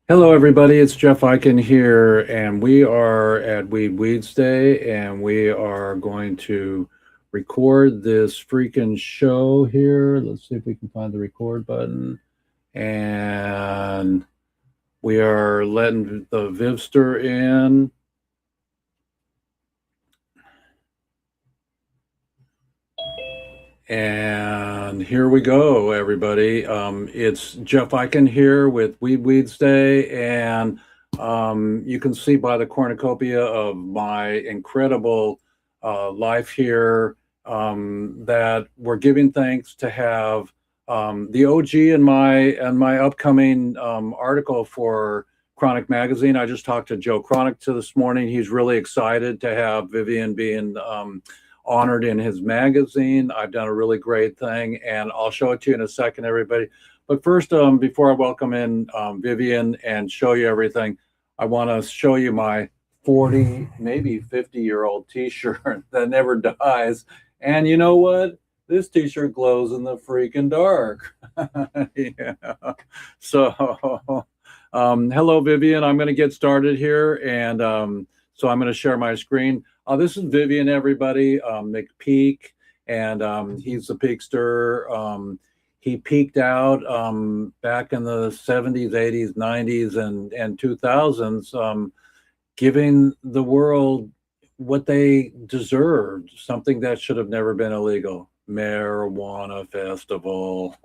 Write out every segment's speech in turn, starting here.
Hello, everybody. It's Jeff Eichen here, and we are at Weeds Day, and we are going to record this freaking show here. Let's see if we can find the record button. And we are letting the Vivster in. And here we go, everybody. It's Jeff Eichen here with Weeds Day, and you can see by the cornucopia of my incredible life here that we're giving thanks to have the OG in my upcoming article for Chronic Magazine. I just talked to Joe Chronic this morning. He's really excited to have Vivian being honored in his magazine. I've done a really great thing, and I'll show it to you in a second, everybody. But first, before I welcome in Vivian and show you everything, I want to show you my 40, maybe 50-year-old t-shirt that never dies. And you know what? This t-shirt glows in the freaking dark. Yeah. So, hello, Vivian. I'm going to get started here, and so I'm going to share my screen. This is Vivian, everybody, McPeak, and he's the peakster. He peaked out back in the 70s, 80s, 90s, and 2000s, giving the world what they deserved, something that should have never been illegal. Marijuana festival.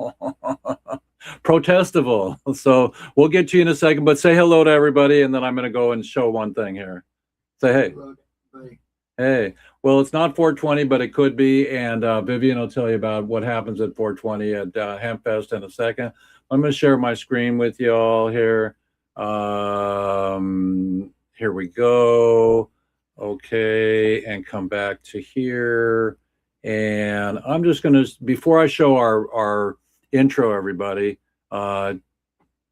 Protestival. So we'll get to you in a second, but say hello to everybody, and then I'm going to go and show one thing here. Say hey. Hey, well, it's not 420, but it could be, and Vivian will tell you about what happens at 420 at HempFest in a second. I'm going to share my screen with you all here. Here we go. Okay, and come back to here. And I'm just going to, before I show our intro, everybody,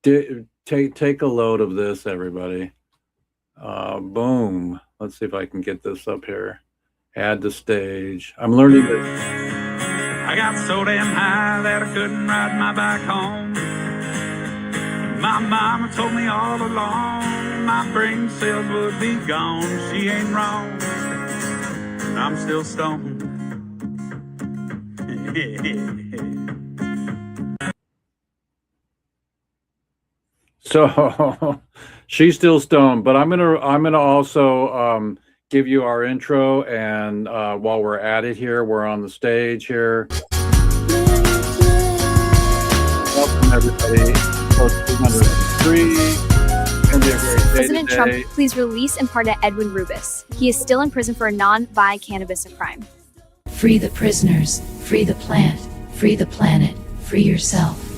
take a load of this, everybody. Boom. Let's see if I can get this up here. Add to stage. I'm learning this. I got so damn high that I couldn't ride my bike home. My mama told me all along my brain cells would be gone. She ain't wrong. I'm still stoned. So she's still stoned, but I'm gonna also give you our intro, and while we're at it here, we're on the stage here. Welcome everybody. President Trump, please release and pardon Edwin Rubis. He is still in prison for a non-buy cannabis crime. Free the prisoners, free the plant, free the planet, free yourself.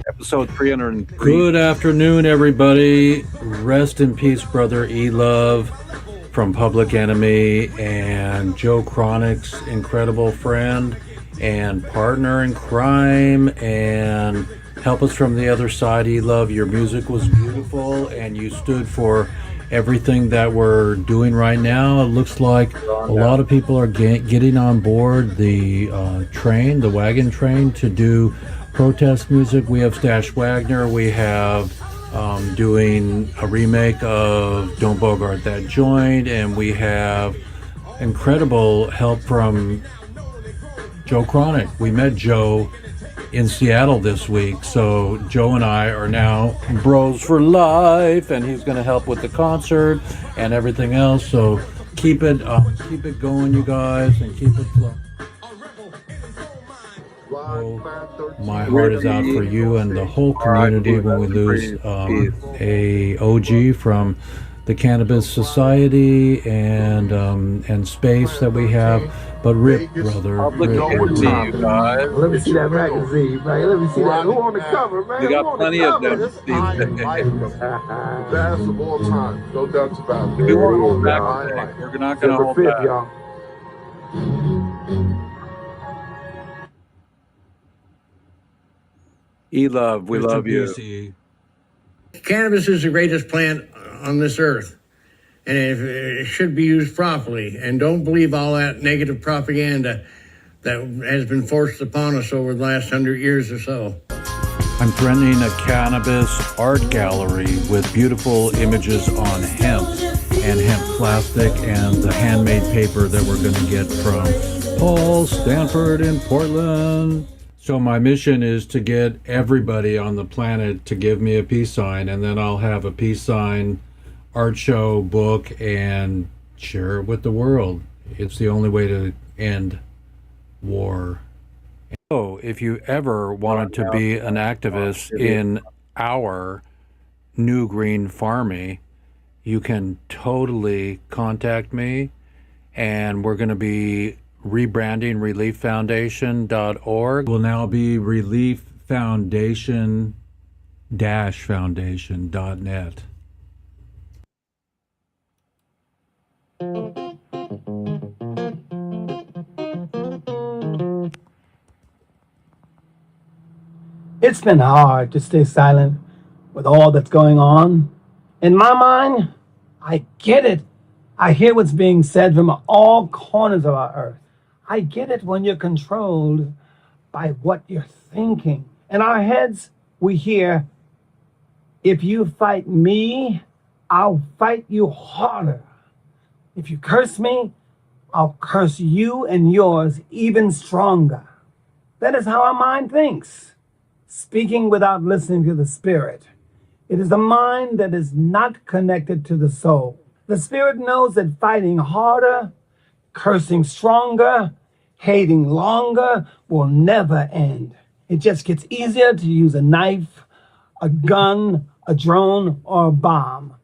Episode 303. Good afternoon, everybody. Rest in peace, brother E-Love from Public Enemy, and Joe Chronic's incredible friend and partner in crime, and help us from the other side, E-Love. Your music was beautiful, and you stood for everything that we're doing right now. It looks like a lot of people are getting on board the wagon train to do protest music. We have Stash Wagner. We have doing a remake of Don't Bogart That Joint, and we have incredible help from Joe Chronic. We met Joe in Seattle this week, so Joe and I are now bros for life, and he's going to help with the concert and everything else. So keep it going, you guys, and keep it flowing. My heart is out for you and the whole community when we lose a OG from the Cannabis Society and space that we have. But Rip, brother, Let me see that magazine, man. Let me see that. Who on the cover, man? We got plenty of them. Best of all time, no doubt about it. We won't hold back. We're not going to hold back. Y'all. E-Love, we love you. Cannabis is the greatest plant on this earth, and it should be used properly. And don't believe all that negative propaganda that has been forced upon us over the last 100 years or so. I'm threatening a cannabis art gallery with beautiful images on hemp and hemp plastic and the handmade paper that we're going to get from Paul Stanford in Portland. So my mission is to get everybody on the planet to give me a peace sign, and then I'll have a peace sign art show, book, and share it with the world. It's the only way to end war. So if you ever wanted to be an activist in our New Green Farmy, you can totally contact me, and we're going to be rebranding relieffoundation.org. Will now be relieffoundation-foundation.net. It's been hard to stay silent with all that's going on. In my mind, I get it. I hear what's being said from all corners of our earth. I get it when you're controlled by what you're thinking. In our heads, we hear, if you fight me, I'll fight you harder. If you curse me, I'll curse you and yours even stronger. That is how our mind thinks, speaking without listening to the spirit. It is a mind that is not connected to the soul. The spirit knows that fighting harder, cursing stronger, hating longer will never end. It just gets easier to use a knife, a gun, a drone, or a bomb.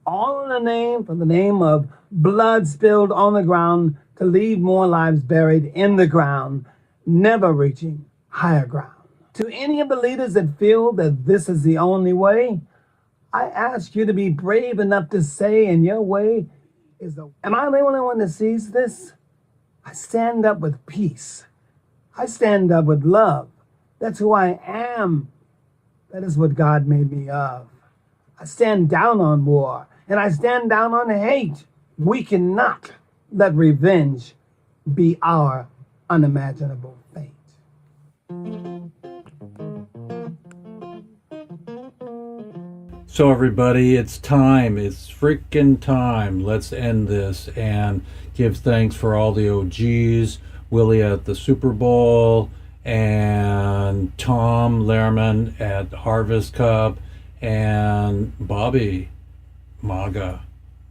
All in the name of blood spilled on the ground to leave more lives buried in the ground, never reaching higher ground. To any of the leaders that feel that this is the only way, I ask you to be brave enough to say, in your way is the. Am I the only one that sees this? I stand up with peace. I stand up with love. That's who I am. That is what God made me of. I stand down on war, and I stand down on hate. We cannot let revenge be our unimaginable fate. So everybody, it's time. It's freaking time. Let's end this and give thanks for all the OGs, Willie at the Super Bowl, and Tom Lehrman at Harvest Cup, and Bobby MAGA.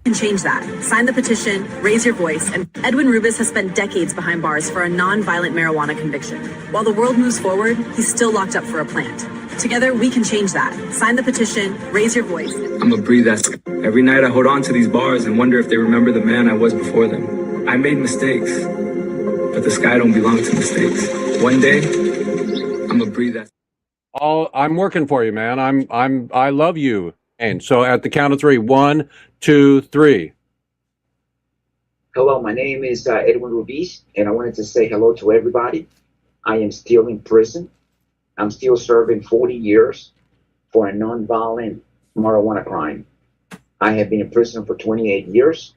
Can change that. Sign the petition, raise your voice, and Edwin Rubis has spent decades behind bars for a non-violent marijuana conviction. While the world moves forward, he's still locked up for a plant. Together, we can change that. Sign the petition, raise your voice. I'm a breathe that. Every night I hold on to these bars and wonder if they remember the man I was before them. I made mistakes, but the sky don't belong to mistakes. One day, I'm a breathe that. I'm working for you, man. I love you. And so at the count of three, 1, 2, 3. Hello, my name is Edwin Rubis, and I wanted to say hello to everybody. I am still in prison. I'm still serving 40 years for a nonviolent marijuana crime. I have been in prison for 28 years,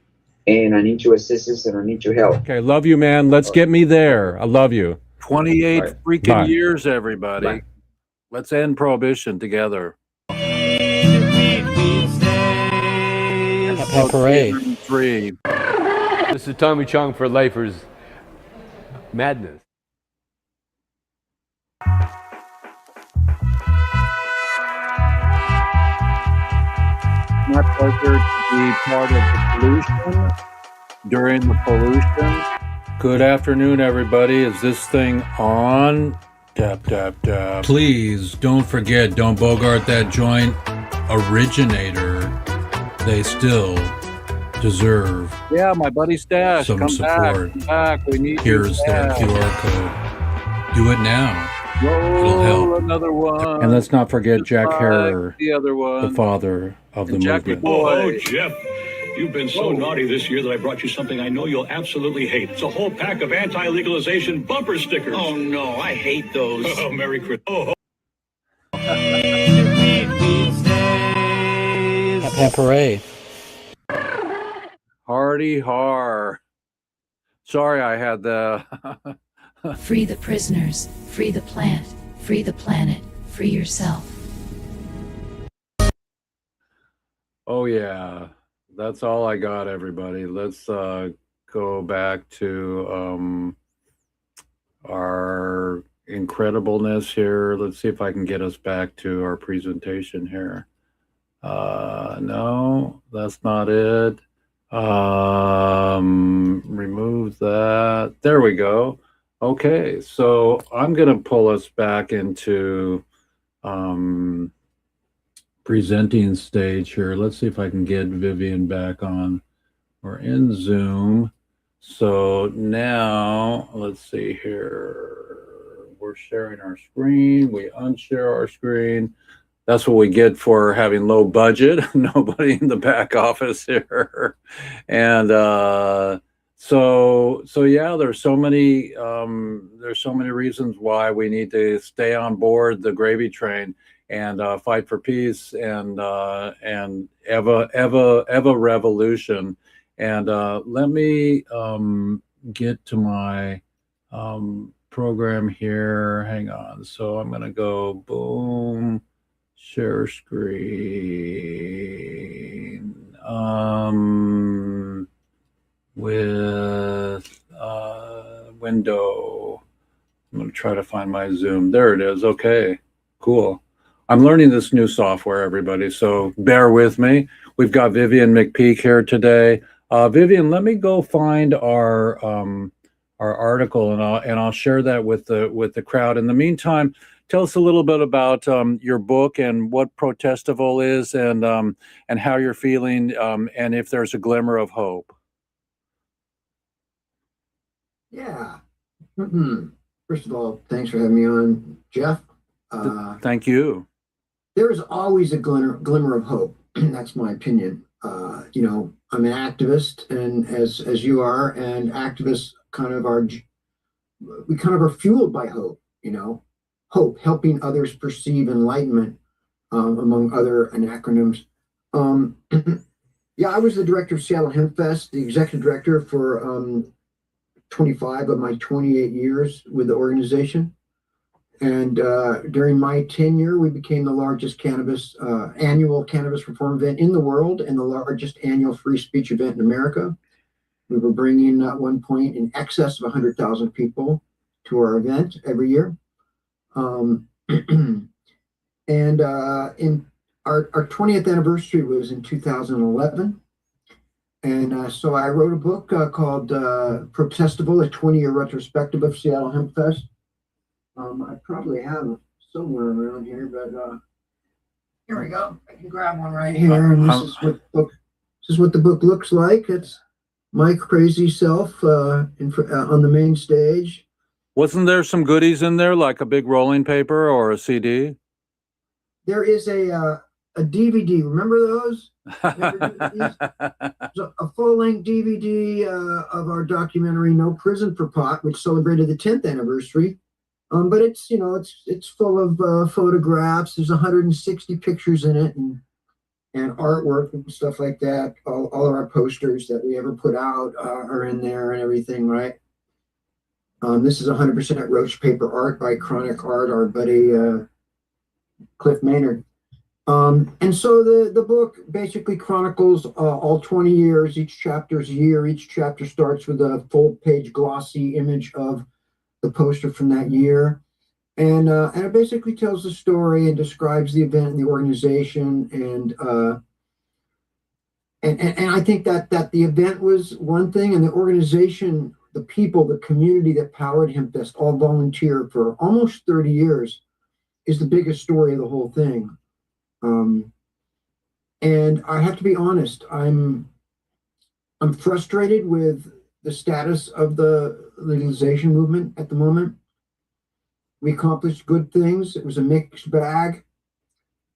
and I need your assistance and I need your help. Okay, love you, man. Let's get me there. I love you. 28 Right. freaking Bye. years, everybody. Bye. Let's end prohibition together. Parade. 3. This is Tommy Chong for Lifers Madness. My pleasure to be part of the pollution during the pollution. Good afternoon, everybody. Is this thing on? Tap, tap, tap. Please don't forget, don't bogart that joint. Originator. They still deserve my buddy Stash. Some Come support. Come back. We need Here's you, the Stash. QR code. Do it now. It'll help. Another one. And let's not forget Jack Harrer, the other one. the father of the Jackie movement. boy. Oh, Jeff, you've been so naughty this year that I brought you something I know you'll absolutely hate. It's a whole pack of anti-legalization bumper stickers. Oh no, I hate those. Oh, Merry Christmas. Oh. Parade. Hardy har. Sorry, I had the. Free the prisoners, free the plant, free the planet, free yourself. Oh yeah, that's all I got, everybody. Let's go back to our incredibleness here. Let's see if I can get us back to our presentation here. No, that's not it. Remove that. There we go. Okay, so I'm going to pull us back into presenting stage here. Let's see if I can get Vivian back on. We're in Zoom. So now let's see here. We're sharing our screen. We unshare our screen. That's what we get for having low budget. Nobody in the back office here. And so yeah, there's so many reasons why we need to stay on board the gravy train and fight for peace and Eva revolution. And let me get to my program here. Hang on. So I'm going to go boom, share screen with window. I'm going to try to find my Zoom. There it is. Okay, cool. I'm learning this new software, everybody, so bear with me. We've got Vivian McPeak here today. Vivian, let me go find our article, and I'll share that with the crowd. In the meantime, tell us a little bit about your book and what Protestival is, and how you're feeling, and if there's a glimmer of hope. Yeah. First of all, thanks for having me on, Jeff. Thank you. There is always a glimmer of hope. That's my opinion. You know, I'm an activist, and as you are, and activists we kind of are fueled by hope. You know, hope, helping others perceive enlightenment, among other acronyms. Yeah, I was the director of Seattle Hemp Fest, the executive director for 25 of my 28 years with the organization. And during my tenure, we became the largest annual cannabis reform event in the world and the largest annual free speech event in America. We were bringing at one point in excess of 100,000 people to our event every year. And in our 20th anniversary was in 2011. And so I wrote a book called Protestival, a 20-year retrospective of Seattle Hemp Fest. I probably have it somewhere around here, but here we go. I can grab one right here. And this is what the book looks like. It's my crazy self on the main stage. Wasn't there some goodies in there, like a big rolling paper or a CD? There is a DVD. Remember those? A full-length DVD of our documentary "No Prison for Pot," which celebrated the 10th anniversary. But it's full of photographs. There's 160 pictures in it, and artwork and stuff like that. All of our posters that we ever put out are in there and everything, right? This is 100% roach paper art by Chronic Art, our buddy Cliff Maynard. And so the book basically chronicles all 20 years. Each chapter is a year. Each chapter starts with a full-page glossy image of the poster from that year, and it basically tells the story and describes the event and the organization, and I think that the event was one thing, and the organization, the people, the community that powered HempFest, all volunteer for almost 30 years, is the biggest story of the whole thing. And I have to be honest, I'm frustrated with the status of the legalization movement at the moment. We accomplished good things. It was a mixed bag.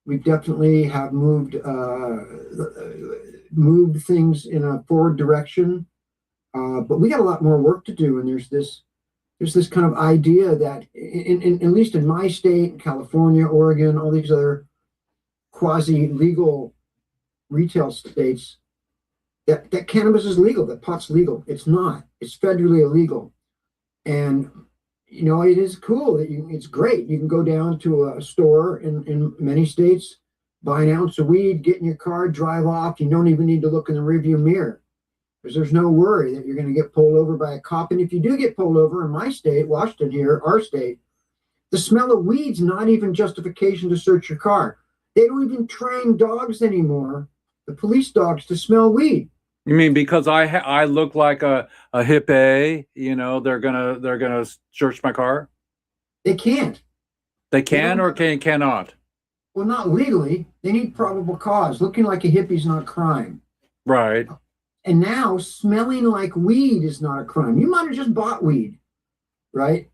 We definitely have moved things in a forward direction, but we got a lot more work to do. And there's this kind of idea that, at least in my state, California, Oregon, all these other quasi-legal retail states, that cannabis is legal, that pot's legal. It's not. It's federally illegal. And, it is cool. It's great. You can go down to a store in many states, buy an ounce of weed, get in your car, drive off. You don't even need to look in the rearview mirror because there's no worry that you're going to get pulled over by a cop. And if you do get pulled over in my state, Washington here, our state, the smell of weed's not even justification to search your car. They don't even train dogs anymore, the police dogs, to smell weed. You mean because I look like a hippie, they're gonna search my car? They can't. They can or cannot? Well, not legally. They need probable cause. Looking like a hippie's not crime. Right. And now smelling like weed is not a crime. You might have just bought weed, right?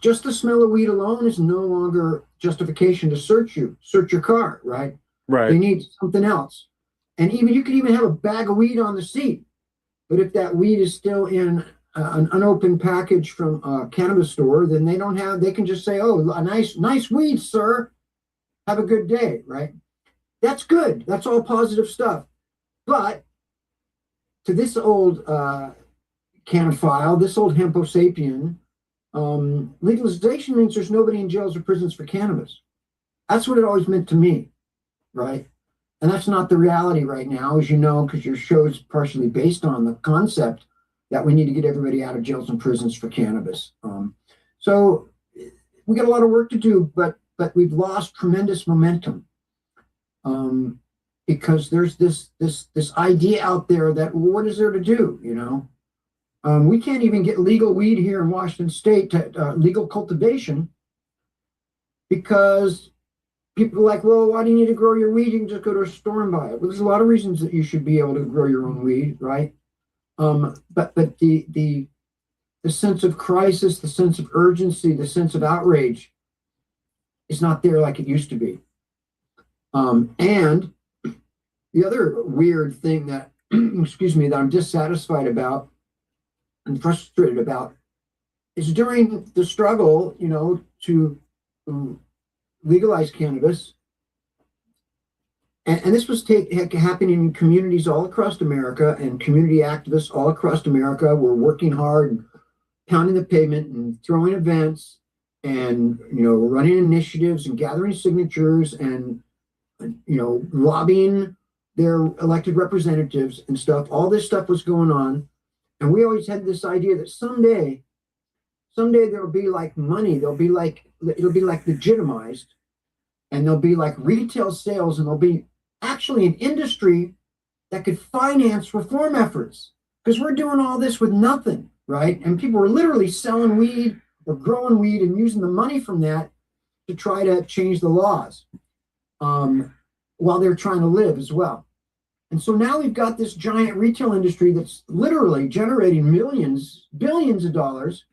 Just the smell of weed alone is no longer justification to search your car, right? Right. They need something else. And you could even have a bag of weed on the seat. But if that weed is still in an unopened package from a cannabis store, then they can just say, oh, a nice weed, sir. Have a good day, right? That's good. That's all positive stuff. But to this old cannaphile, this old hempo sapien, legalization means there's nobody in jails or prisons for cannabis. That's what it always meant to me, right? And that's not the reality right now, as you know, because your show is partially based on the concept that we need to get everybody out of jails and prisons for cannabis. So we got a lot of work to do, but we've lost tremendous momentum because there's this idea out there that, well, what is there to do? We can't even get legal weed here in Washington State, legal cultivation, because people are like, well, why do you need to grow your weed? You can just go to a store and buy it. Well, there's a lot of reasons that you should be able to grow your own weed, right? But the sense of crisis, the sense of urgency, the sense of outrage is not there like it used to be. And the other weird thing that, that I'm dissatisfied about and frustrated about is during the struggle, to legalize cannabis. And this was happening in communities all across America, and community activists all across America were working hard, pounding the pavement and throwing events and, running initiatives and gathering signatures and, lobbying their elected representatives and stuff. All this stuff was going on. And we always had this idea that someday there'll be like money, it'll be like legitimized, and there'll be like retail sales, and there'll be actually an industry that could finance reform efforts, because we're doing all this with nothing, right? And people were literally selling weed or growing weed and using the money from that to try to change the laws while they're trying to live as well. And so now we've got this giant retail industry that's literally generating billions of dollars,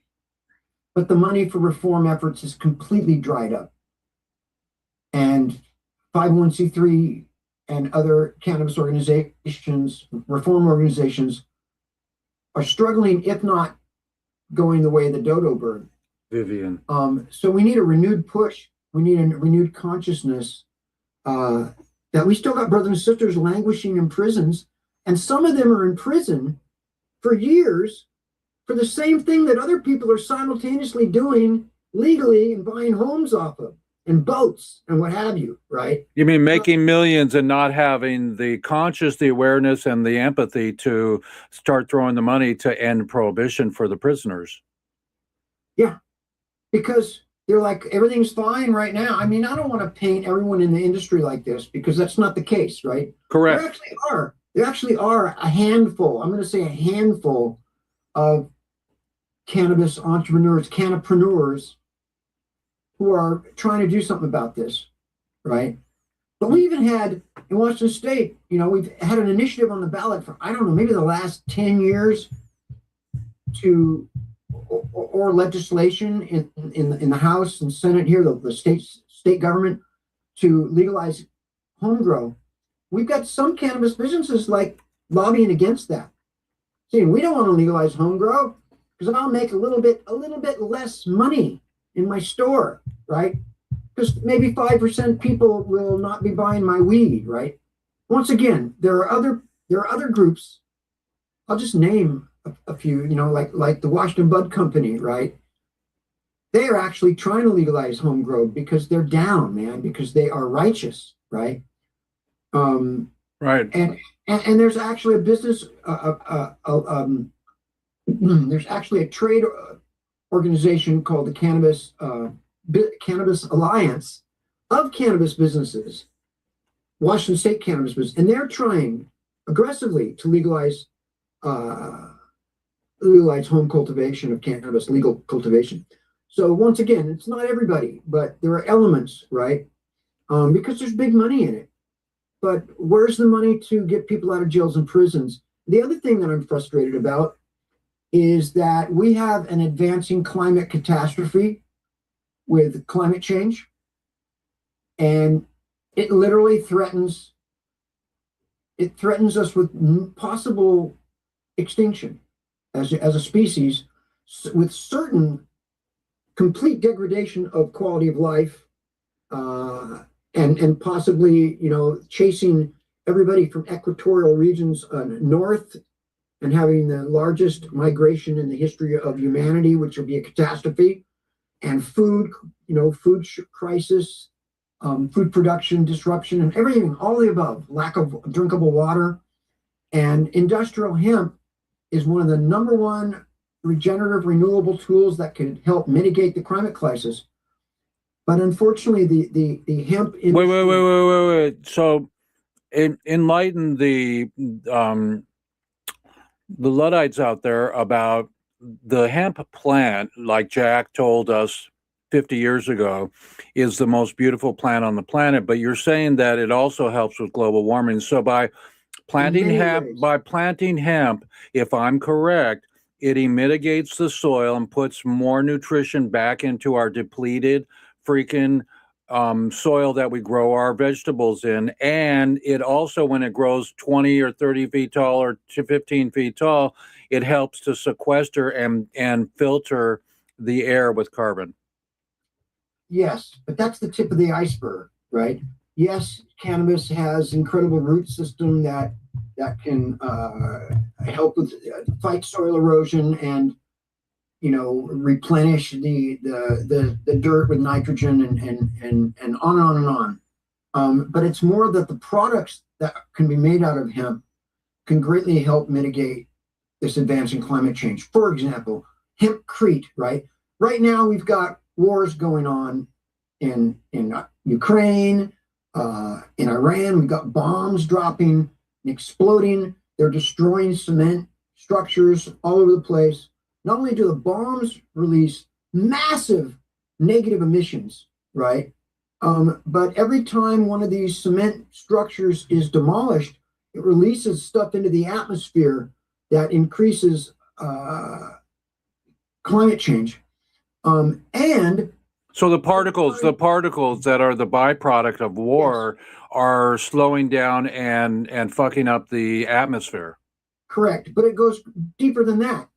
but the money for reform efforts is completely dried up. And 501c3 and other cannabis organizations, reform organizations, are struggling, if not going the way of the dodo bird. Vivian. So we need a renewed push. We need a renewed consciousness that we still got brothers and sisters languishing in prisons, and some of them are in prison for years for the same thing that other people are simultaneously doing legally and buying homes off of, and boats and what have you, right? You mean making millions and not having the the awareness and the empathy to start throwing the money to end prohibition for the prisoners? Yeah, because they're like, everything's fine right now. I mean, I don't want to paint everyone in the industry like this, because that's not the case, right? Correct. There actually are a handful, I'm going to say a handful of cannabis entrepreneurs, cannapreneurs, who are trying to do something about this, right? But we even had, in Washington State, we've had an initiative on the ballot for, I don't know, maybe the last 10 years or legislation in the House and Senate here, the state government, to legalize home grow. We've got some cannabis businesses like lobbying against that, saying we don't want to legalize home grow because I'll make a little bit less money in my store, right? Because maybe 5% people will not be buying my weed, right? Once again, there are other groups. I'll just name a few, like the Washington Bud Company, right? they are actually trying to legalize home grown because they're down, man, because they are righteous, right? Right. And there's actually a business, there's actually a trade organization called the Cannabis Alliance of cannabis businesses, Washington State cannabis business, and they're trying aggressively to legalize home cultivation of cannabis, legal cultivation. So once again, it's not everybody, but there are elements, right? Because there's big money in it. But where's the money to get people out of jails and prisons? The other thing that I'm frustrated about is that we have an advancing climate catastrophe with climate change, and it literally threatens us with possible extinction as a species, with certain complete degradation of quality of life, and possibly, chasing everybody from equatorial regions north and having the largest migration in the history of humanity, which will be a catastrophe, and food crisis, food production disruption, and everything, all the above, lack of drinkable water. And industrial hemp is one of the number one regenerative renewable tools that can help mitigate the climate crisis. But unfortunately, the hemp industry... Wait. So enlighten the Luddites out there about the hemp plant, like Jack told us 50 years ago, is the most beautiful plant on the planet. But you're saying that it also helps with global warming. So by planting hemp, if I'm correct, it mitigates the soil and puts more nutrition back into our depleted freaking soil that we grow our vegetables in. And it also, when it grows 20 or 30 feet tall or 15 feet tall, it helps to sequester and filter the air with carbon. Yes, but that's the tip of the iceberg, right? Yes, cannabis has incredible root system that can help with fight soil erosion and replenish the dirt with nitrogen and on and on. But it's more that the products that can be made out of hemp can greatly help mitigate this advancing climate change. For example, hempcrete, right? Right now we've got wars going on in Ukraine, in Iran. We've got bombs dropping and exploding. They're destroying cement structures all over the place. Not only do the bombs release massive negative emissions, right? But every time one of these cement structures is demolished, it releases stuff into the atmosphere that increases climate change. And so the particles that are the byproduct of war are slowing down and fucking up the atmosphere. Correct, but it goes deeper than that.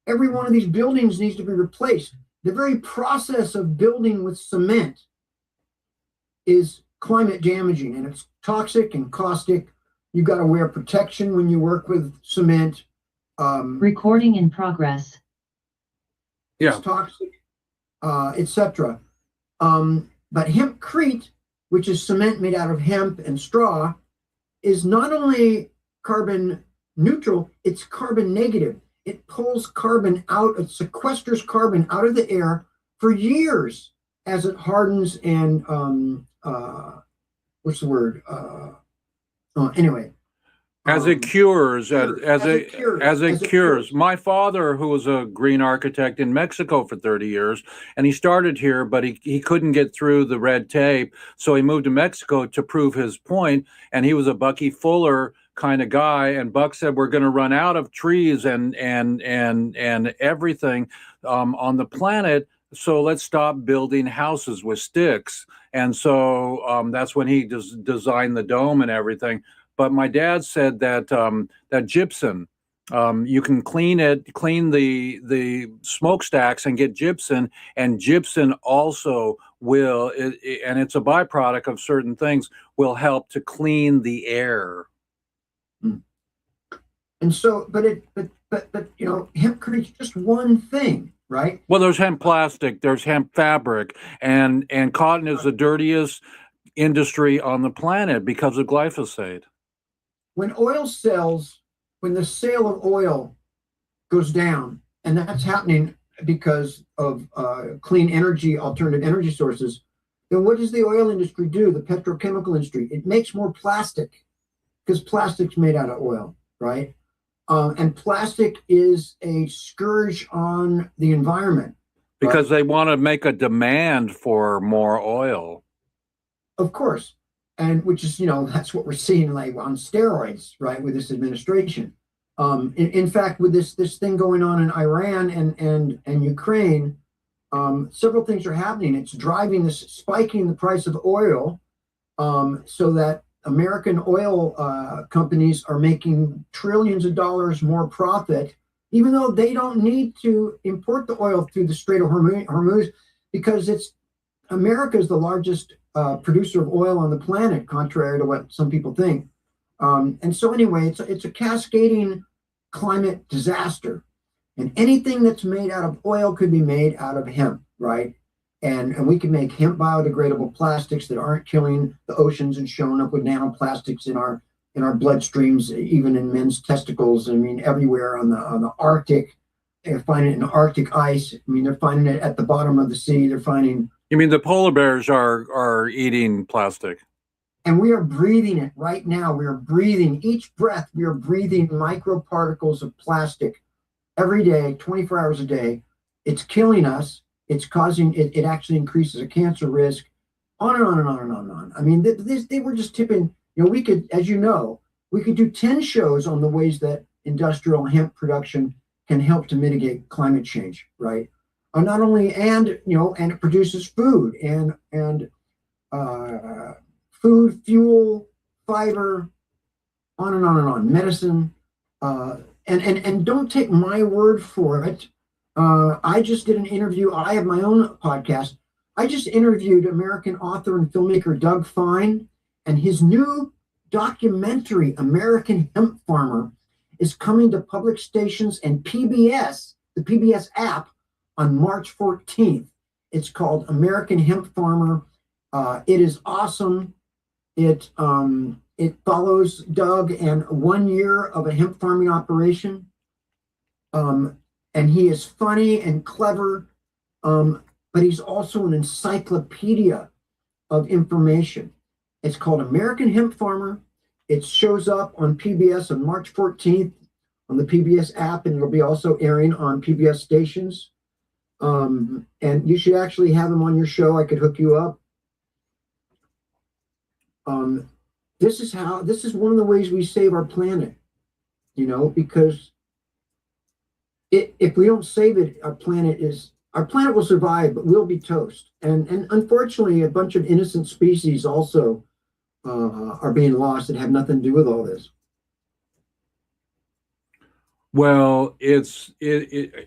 Every one of these buildings needs to be replaced. The very process of building with cement is climate damaging, and it's toxic and caustic. You've got to wear protection when you work with cement. Recording in progress. It's toxic, etc. But hempcrete, which is cement made out of hemp and straw, is not only carbon neutral, it's carbon negative. It pulls carbon out, it sequesters carbon out of the air for years as it hardens and what's the word? Anyway. As it cures, as it cures. My father, who was a green architect in Mexico for 30 years, and he started here, but he couldn't get through the red tape, so he moved to Mexico to prove his point, and he was a Bucky Fuller kind of guy, and Buck said, we're going to run out of trees and everything on the planet, so let's stop building houses with sticks. And so that's when he designed the dome and everything. But my dad said that that gypsum, you can clean the smokestacks and get gypsum, and gypsum also will, and it's a byproduct of certain things, will help to clean the air. And so, but hempcrete is just one thing. right? Well, there's hemp plastic, there's hemp fabric, and cotton is the dirtiest industry on the planet because of glyphosate. When when the sale of oil goes down, and that's happening because of clean energy, alternative energy sources, then what does the oil industry do? The petrochemical industry, it makes more plastic because plastic's made out of oil, right? And plastic is a scourge on the environment. Because they want to make a demand for more oil. Of course. And which is, that's what we're seeing like on steroids, right, with this administration. In fact, with this thing going on in Iran and Ukraine, several things are happening. It's driving this spiking the price of oil, so that American oil companies are making trillions of dollars more profit, even though they don't need to import the oil through the Strait of Hormuz, because America is the largest producer of oil on the planet, contrary to what some people think. And so anyway, it's a cascading climate disaster. And anything that's made out of oil could be made out of hemp, right? And we can make hemp biodegradable plastics that aren't killing the oceans and showing up with nanoplastics in our bloodstreams, even in men's testicles. I mean, everywhere on the Arctic. They're finding it in the Arctic ice. I mean, they're finding it at the bottom of the sea. They're finding. You mean the polar bears are eating plastic? And we are breathing it right now. We are breathing each breath. We are breathing microparticles of plastic every day, 24 hours a day. It's killing us. It's causing it actually increases a cancer risk, on and on and on and on and on. I mean, they were just tipping. We could, as you know, we could do 10 shows on the ways that industrial hemp production can help to mitigate climate change, right? Not only, and it produces food and food, fuel, fiber, on and on and on, medicine, and don't take my word for it. I just did an interview. I have my own podcast. I just interviewed American author and filmmaker Doug Fine, and his new documentary, American Hemp Farmer, is coming to public stations and PBS, the PBS app, on March 14th. It's called American Hemp Farmer. It is awesome. It follows Doug and 1 year of a hemp farming operation. And he is funny and clever, but he's also an encyclopedia of information. It's called American Hemp Farmer. It shows up on PBS on March 14th on the PBS app, and it'll be also airing on PBS stations. And you should actually have him on your show. I could hook you up. This is one of the ways we save our planet, because if we don't save it, our planet will survive, but we'll be toast. And unfortunately, a bunch of innocent species also are being lost that have nothing to do with all this. Well, it's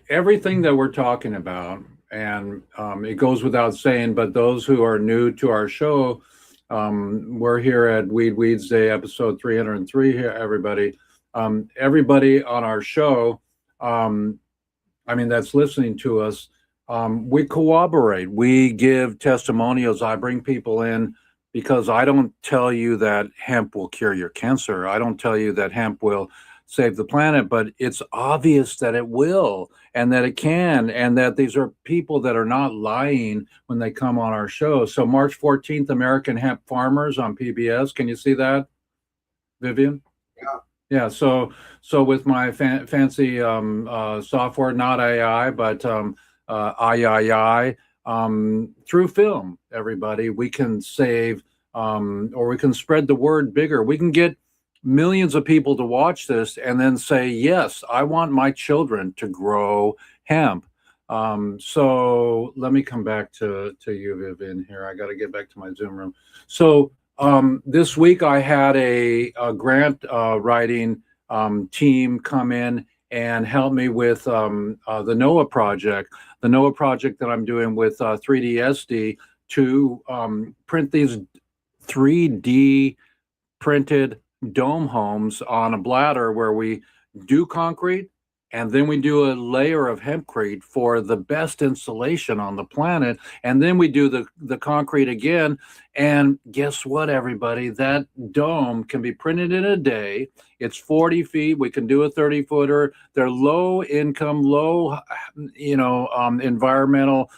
everything that we're talking about, and it goes without saying, but those who are new to our show, we're here at Weeds Day, episode 303 here, everybody. Everybody on our show, that's listening to us, we corroborate, we give testimonials. I bring people in because I don't tell you that hemp will cure your cancer. I don't tell you that hemp will save the planet, but it's obvious that it will, and that it can, and that these are people that are not lying when they come on our show. So March 14th, American Hemp Farmers on PBS. Can you see that, Vivian? Yeah. So with my fancy software, not AI, but III, through film, everybody, we can save, or we can spread the word bigger. We can get millions of people to watch this and then say, yes, I want my children to grow hemp. So let me come back to you, Vivian, here. I got to get back to my Zoom room. So this week I had a grant writing team come in and help me with the NOAA project. The NOAA project that I'm doing with 3DSD to print these 3D printed dome homes on a bladder where we do concrete and then we do a layer of hempcrete for the best insulation on the planet, and then we do the concrete again. And guess what, everybody? That dome can be printed in a day. It's 40 feet. We can do a 30-footer. They're low income, low, environmental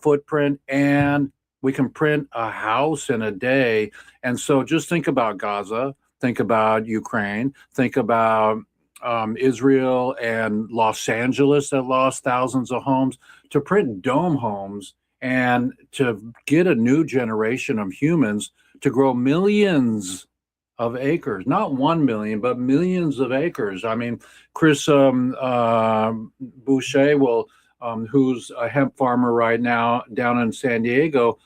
footprint, and we can print a house in a day. And so just think about Gaza, think about Ukraine, think about Israel and Los Angeles that lost thousands of homes. To print dome homes and to get a new generation of humans to grow millions of acres, not 1 million, but millions of acres. I mean, Chris Boucher who's a hemp farmer right now down in San Diego,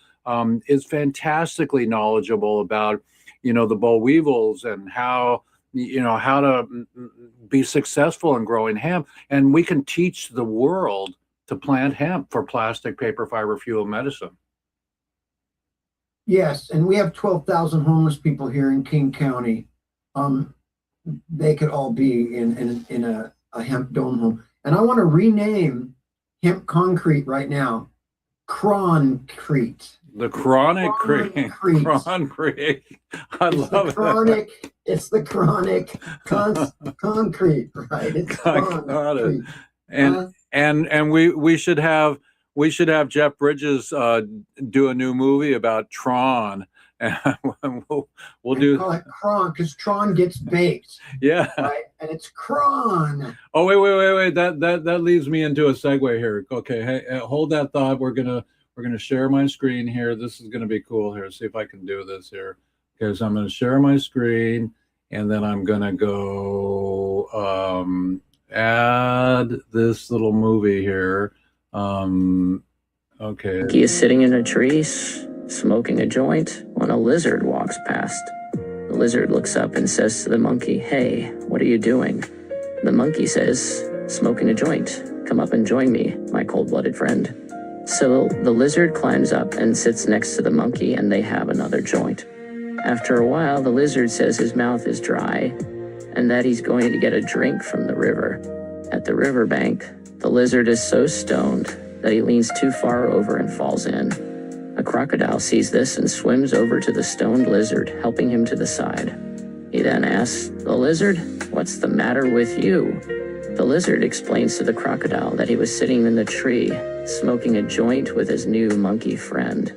is fantastically knowledgeable about, the boll weevils and how to be successful in growing hemp. And we can teach the world to plant hemp for plastic, paper, fiber, fuel, medicine. Yes, and we have 12,000 homeless people here in King County. They could all be in a hemp dome home. And I want to rename hemp concrete right now, Croncrete. The chronic creek. Concrete. I love chronic, that. It's the chronic concrete, right? It's Got it. And we should have Jeff Bridges do a new movie about Tron. And we'll do call it Cron because Tron gets baked. Yeah. Right? And it's Cron. Oh, wait. That leads me into a segue here. Okay, hey, hold that thought. We're gonna share my screen here. This is gonna be cool here. See if I can do this here. Okay, so I'm gonna share my screen, and then I'm gonna go add this little movie here. Okay. He is sitting in a tree, smoking a joint, when a lizard walks past. The lizard looks up and says to the monkey, "Hey, what are you doing?" The monkey says, "Smoking a joint. Come up and join me, my cold-blooded friend." So the lizard climbs up and sits next to the monkey, and they have another joint. After a while, the lizard says his mouth is dry and that he's going to get a drink from the river. At the riverbank, the lizard is so stoned that he leans too far over and falls in. A crocodile sees this and swims over to the stoned lizard, helping him to the side. He then asks the lizard, "What's the matter with you?" The lizard explains to the crocodile that he was sitting in the tree, smoking a joint with his new monkey friend.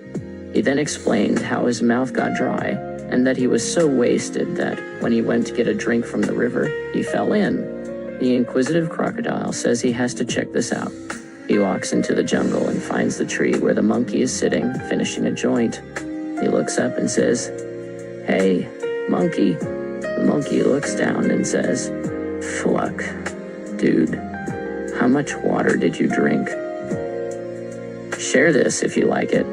He then explained how his mouth got dry and that he was so wasted that when he went to get a drink from the river, he fell in. The inquisitive crocodile says he has to check this out. He walks into the jungle and finds the tree where the monkey is sitting, finishing a joint. He looks up and says, "Hey, monkey." The monkey looks down and says, "Fuck, dude, how much water did you drink?" Share this if you like it.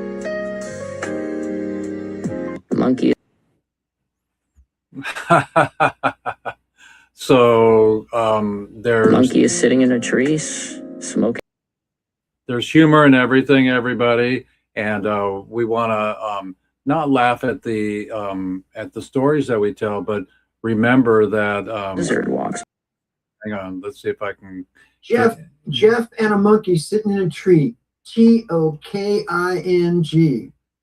The monkey. So there's monkey is sitting in a tree, smoking. There's humor in everything, everybody, and we want to not laugh at the stories that we tell, but remember that lizard walks. Hang on, let's see if I can. Jeff and a monkey sitting in a tree. TOKING.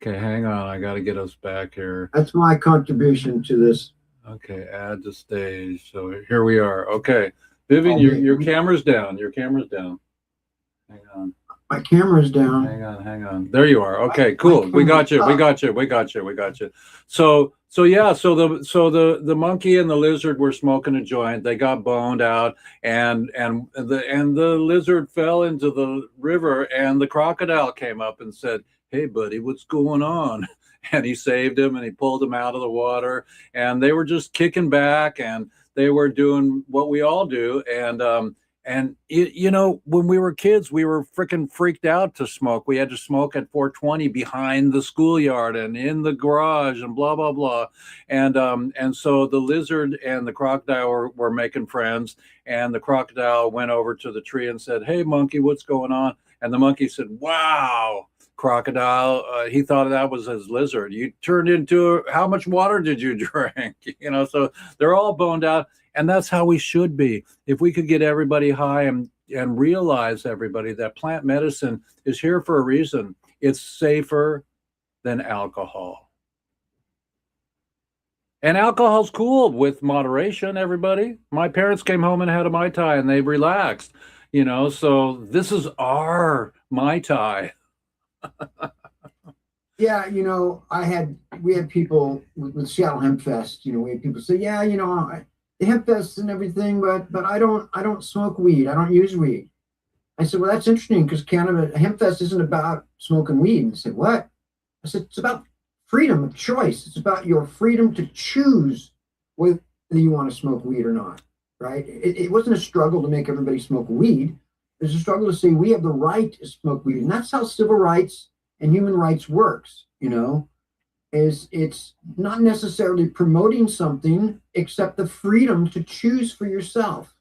Okay, hang on. I got to get us back here. That's my contribution to this. Okay, add to stage. So here we are. Okay, Vivian, your camera's down. Your camera's down. Hang on. My camera's down. Hang on. There you are. Okay, cool. We got you. So the monkey and the lizard were smoking a joint. They got boned out, and the lizard fell into the river, and the crocodile came up and said, "Hey, buddy, what's going on?" And he saved him, and he pulled him out of the water, and they were just kicking back, and they were doing what we all do, and when we were kids, we were freaking freaked out to smoke. We had to smoke at 420 behind the schoolyard and in the garage and blah, blah, blah. And so the lizard and the crocodile were making friends, and the crocodile went over to the tree and said, "Hey, monkey, what's going on?" And the monkey said, "Wow, crocodile." He thought that was his lizard. "You turned into how much water did you drink?" So they're all boned out. And that's how we should be. If we could get everybody high and realize, everybody, that plant medicine is here for a reason. It's safer than alcohol. And alcohol's cool with moderation, everybody. My parents came home and had a Mai Tai and they relaxed, so this is our Mai Tai. Yeah, we had people with Seattle Hemp Fest, we had people say, yeah, the Hemp Fest and everything, but I don't smoke weed. I don't use weed. I said, well, that's interesting because Hemp Fest isn't about smoking weed. And I said, what? I said, it's about freedom of choice. It's about your freedom to choose whether you want to smoke weed or not, right? It wasn't a struggle to make everybody smoke weed. There's a struggle to say we have the right to smoke weed. And that's how civil rights and human rights works, is it's not necessarily promoting something except the freedom to choose for yourself,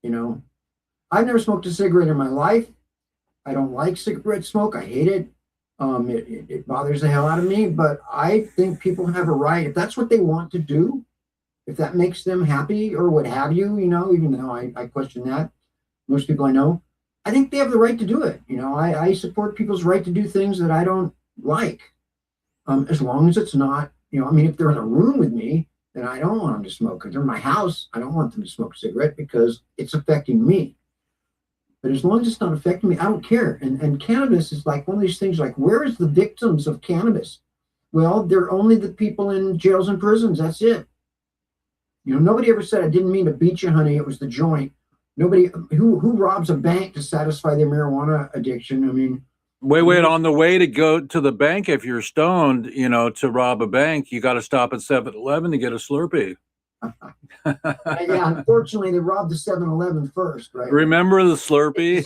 I've never smoked a cigarette in my life. I don't like cigarette smoke. I hate it. It bothers the hell out of me, but I think people have a right, if that's what they want to do, if that makes them happy or what have you, even though I question that, most people I know, I think they have the right to do it. I support people's right to do things that I don't like, as long as it's not, if they're in a room with me, then I don't want them to smoke. If they're in my house, I don't want them to smoke a cigarette because it's affecting me. But as long as it's not affecting me, I don't care. And cannabis is like one of these things, like, where is the victims of cannabis? Well, they're only the people in jails and prisons. That's it. Nobody ever said, I didn't mean to beat you, honey. It was the joint. Nobody who robs a bank to satisfy their marijuana addiction. I mean, Wait, on the way to go to the bank, if you're stoned, to rob a bank, you got to stop at 7-Eleven to get a Slurpee. Yeah, unfortunately, they robbed the 7-Eleven first, right? Remember the Slurpee?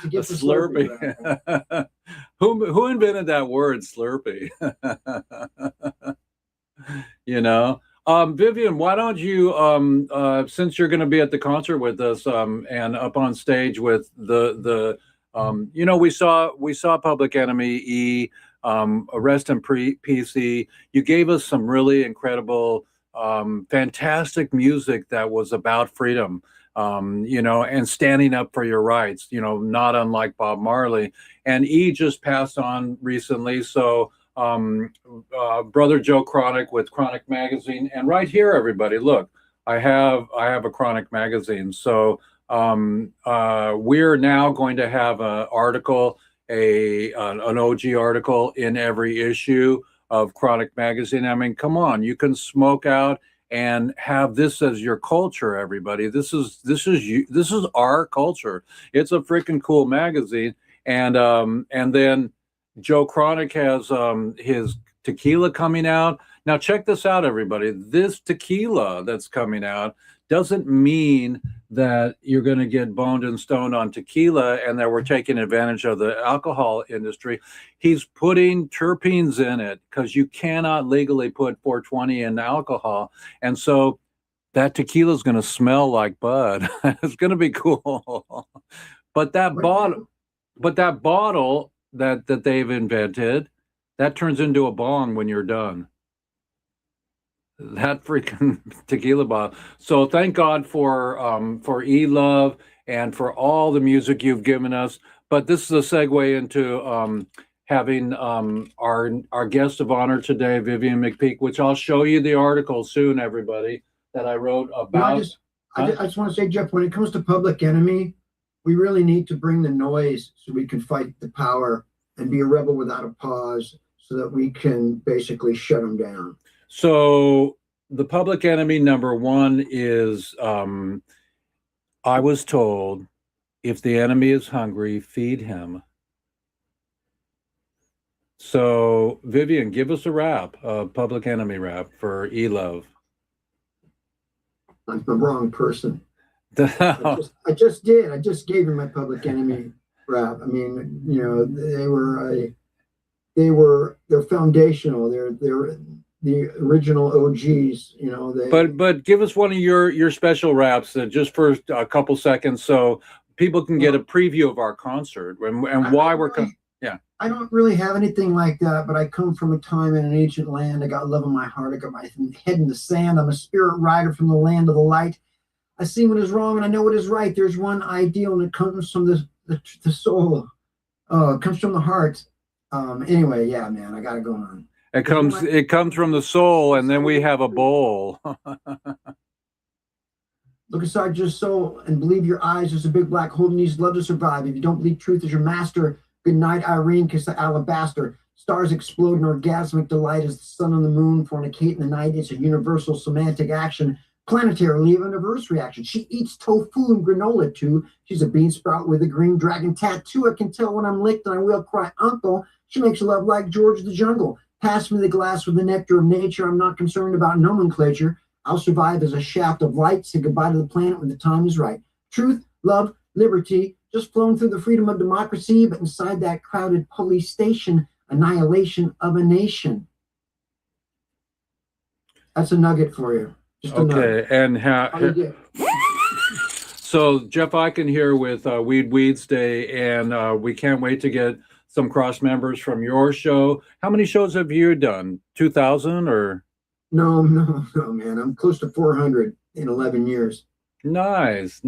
To get the Slurpee. Right? Who invented that word, Slurpee? Vivian, why don't you, since you're going to be at the concert with us, and up on stage with the we saw Public Enemy E, Arrest and PC. You gave us some really incredible, fantastic music that was about freedom, and standing up for your rights, not unlike Bob Marley. And E just passed on recently. So, Brother Joe Chronic with Chronic Magazine. And right here, everybody, look, I have a Chronic Magazine. So, we're now going to have an article, an OG article in every issue of Chronic Magazine. I mean, come on, you can smoke out and have this as your culture, everybody. This is our culture. It's a freaking cool magazine. And then Joe Chronic has his tequila coming out. Now check this out, everybody. This tequila that's coming out doesn't mean that you're going to get boned and stoned on tequila and that we're taking advantage of the alcohol industry. He's putting terpenes in it because you cannot legally put 420 in alcohol. And so that tequila is going to smell like bud. It's going to be cool. But that bottle that they've invented, that turns into a bong when you're done. That freaking tequila bottle. So thank God for E-Love and for all the music you've given us. But this is a segue into having our guest of honor today, Vivian McPeak, which I'll show you the article soon, everybody, that I wrote about. I just want to say, Jeff, when it comes to Public Enemy, we really need to bring the noise so we can fight the power and be a rebel without a pause so that we can basically shut them down. So the Public Enemy #1 is, I was told, if the enemy is hungry, feed him. So Vivian, give us a rap, a Public Enemy rap for E-Love. I'm the wrong person. I just did. I just gave him my Public Enemy rap. I mean, they're foundational. They're the original OGs. But give us one of your special raps, just for a couple seconds, so people can get a preview of our concert and why we're coming. Yeah. I don't really have anything like that, but I come from a time in an ancient land. I got love in my heart. I got my head in the sand. I'm a spirit rider from the land of the light. I see what is wrong and I know what is right. There's one ideal, and it comes from the soul. Oh, it comes from the heart. Anyway, yeah, man, I got it going on. It comes from the soul, and then we have a bowl. Look inside your soul and believe your eyes. There's a big black hole that needs love to survive. If you don't believe truth is your master, good night, Irene, kiss the alabaster. Stars explode in orgasmic delight as the sun and the moon fornicate in the night. It's a universal semantic action. Planetary leave anniversary action. She eats tofu and granola too. She's a bean sprout with a green dragon tattoo. I can tell when I'm licked and I will cry uncle. She makes love like George the Jungle. Pass me the glass with the nectar of nature. I'm not concerned about nomenclature. I'll survive as a shaft of light. Say goodbye to the planet when the time is right. Truth, love, liberty, just flowing through the freedom of democracy, but inside that crowded police station, annihilation of a nation. That's a nugget for you. Just a Okay, nugget. and so Jeff Eichen here with Weeds Day, and we can't wait to get some cross members from your show. How many shows have you done? 2,000 or? No, man. I'm close to 400 in 11 years. Nice.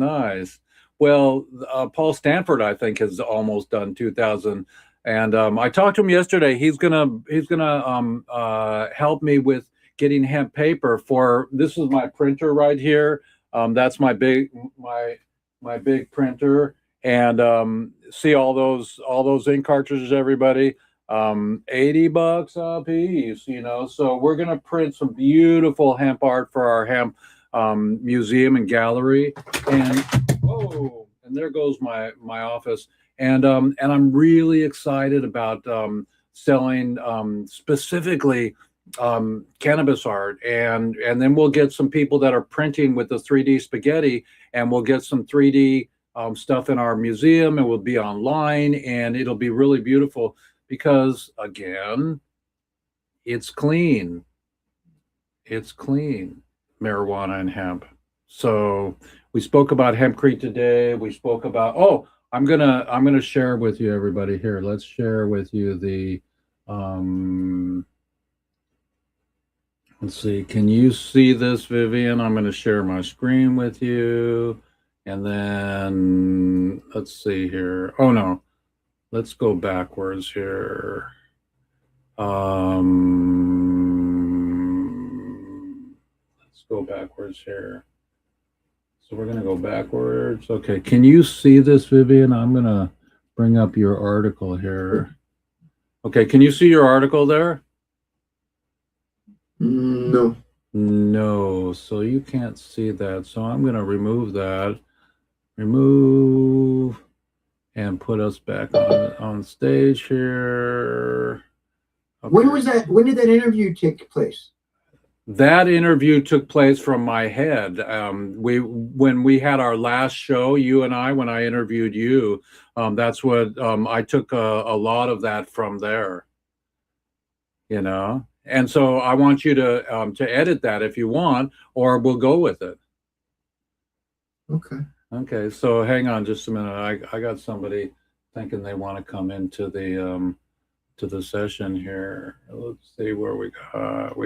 Well, Paul Stanford, I think, has almost done 2,000. And I talked to him yesterday. He's gonna help me with getting hemp paper for. This is my printer right here. That's my big printer. And see all those ink cartridges, everybody. $80 a piece, so we're going to print some beautiful hemp art for our hemp museum and gallery. And there goes my office. And I'm really excited about selling specifically cannabis art, and then we'll get some people that are printing with the 3D spaghetti, and we'll get some 3D stuff in our museum, and we'll be online, and it'll be really beautiful. Because again, it's clean. Marijuana and hemp. So we spoke about Hempcrete today. We spoke about, I'm gonna share with you, everybody. Here, let's share with you the let's see, can you see this, Vivian? I'm gonna share my screen with you. And then let's see here. Oh no. Let's go backwards here. Let's go backwards here. So we're going to go backwards. Okay. Can you see this, Vivian? I'm going to bring up your article here. Okay. Can you see your article there? No. No. So you can't see that. So I'm going to remove that. Remove. And put us back on stage here. Okay. When was that? When did that interview take place? That interview took place from my head. When we had our last show, you and I, when I interviewed you, that's what I took a lot of that from there. And so I want you to edit that if you want, or we'll go with it. Okay. Okay, so hang on just a minute. I got somebody thinking they want to come into the session here. Let's see where we got.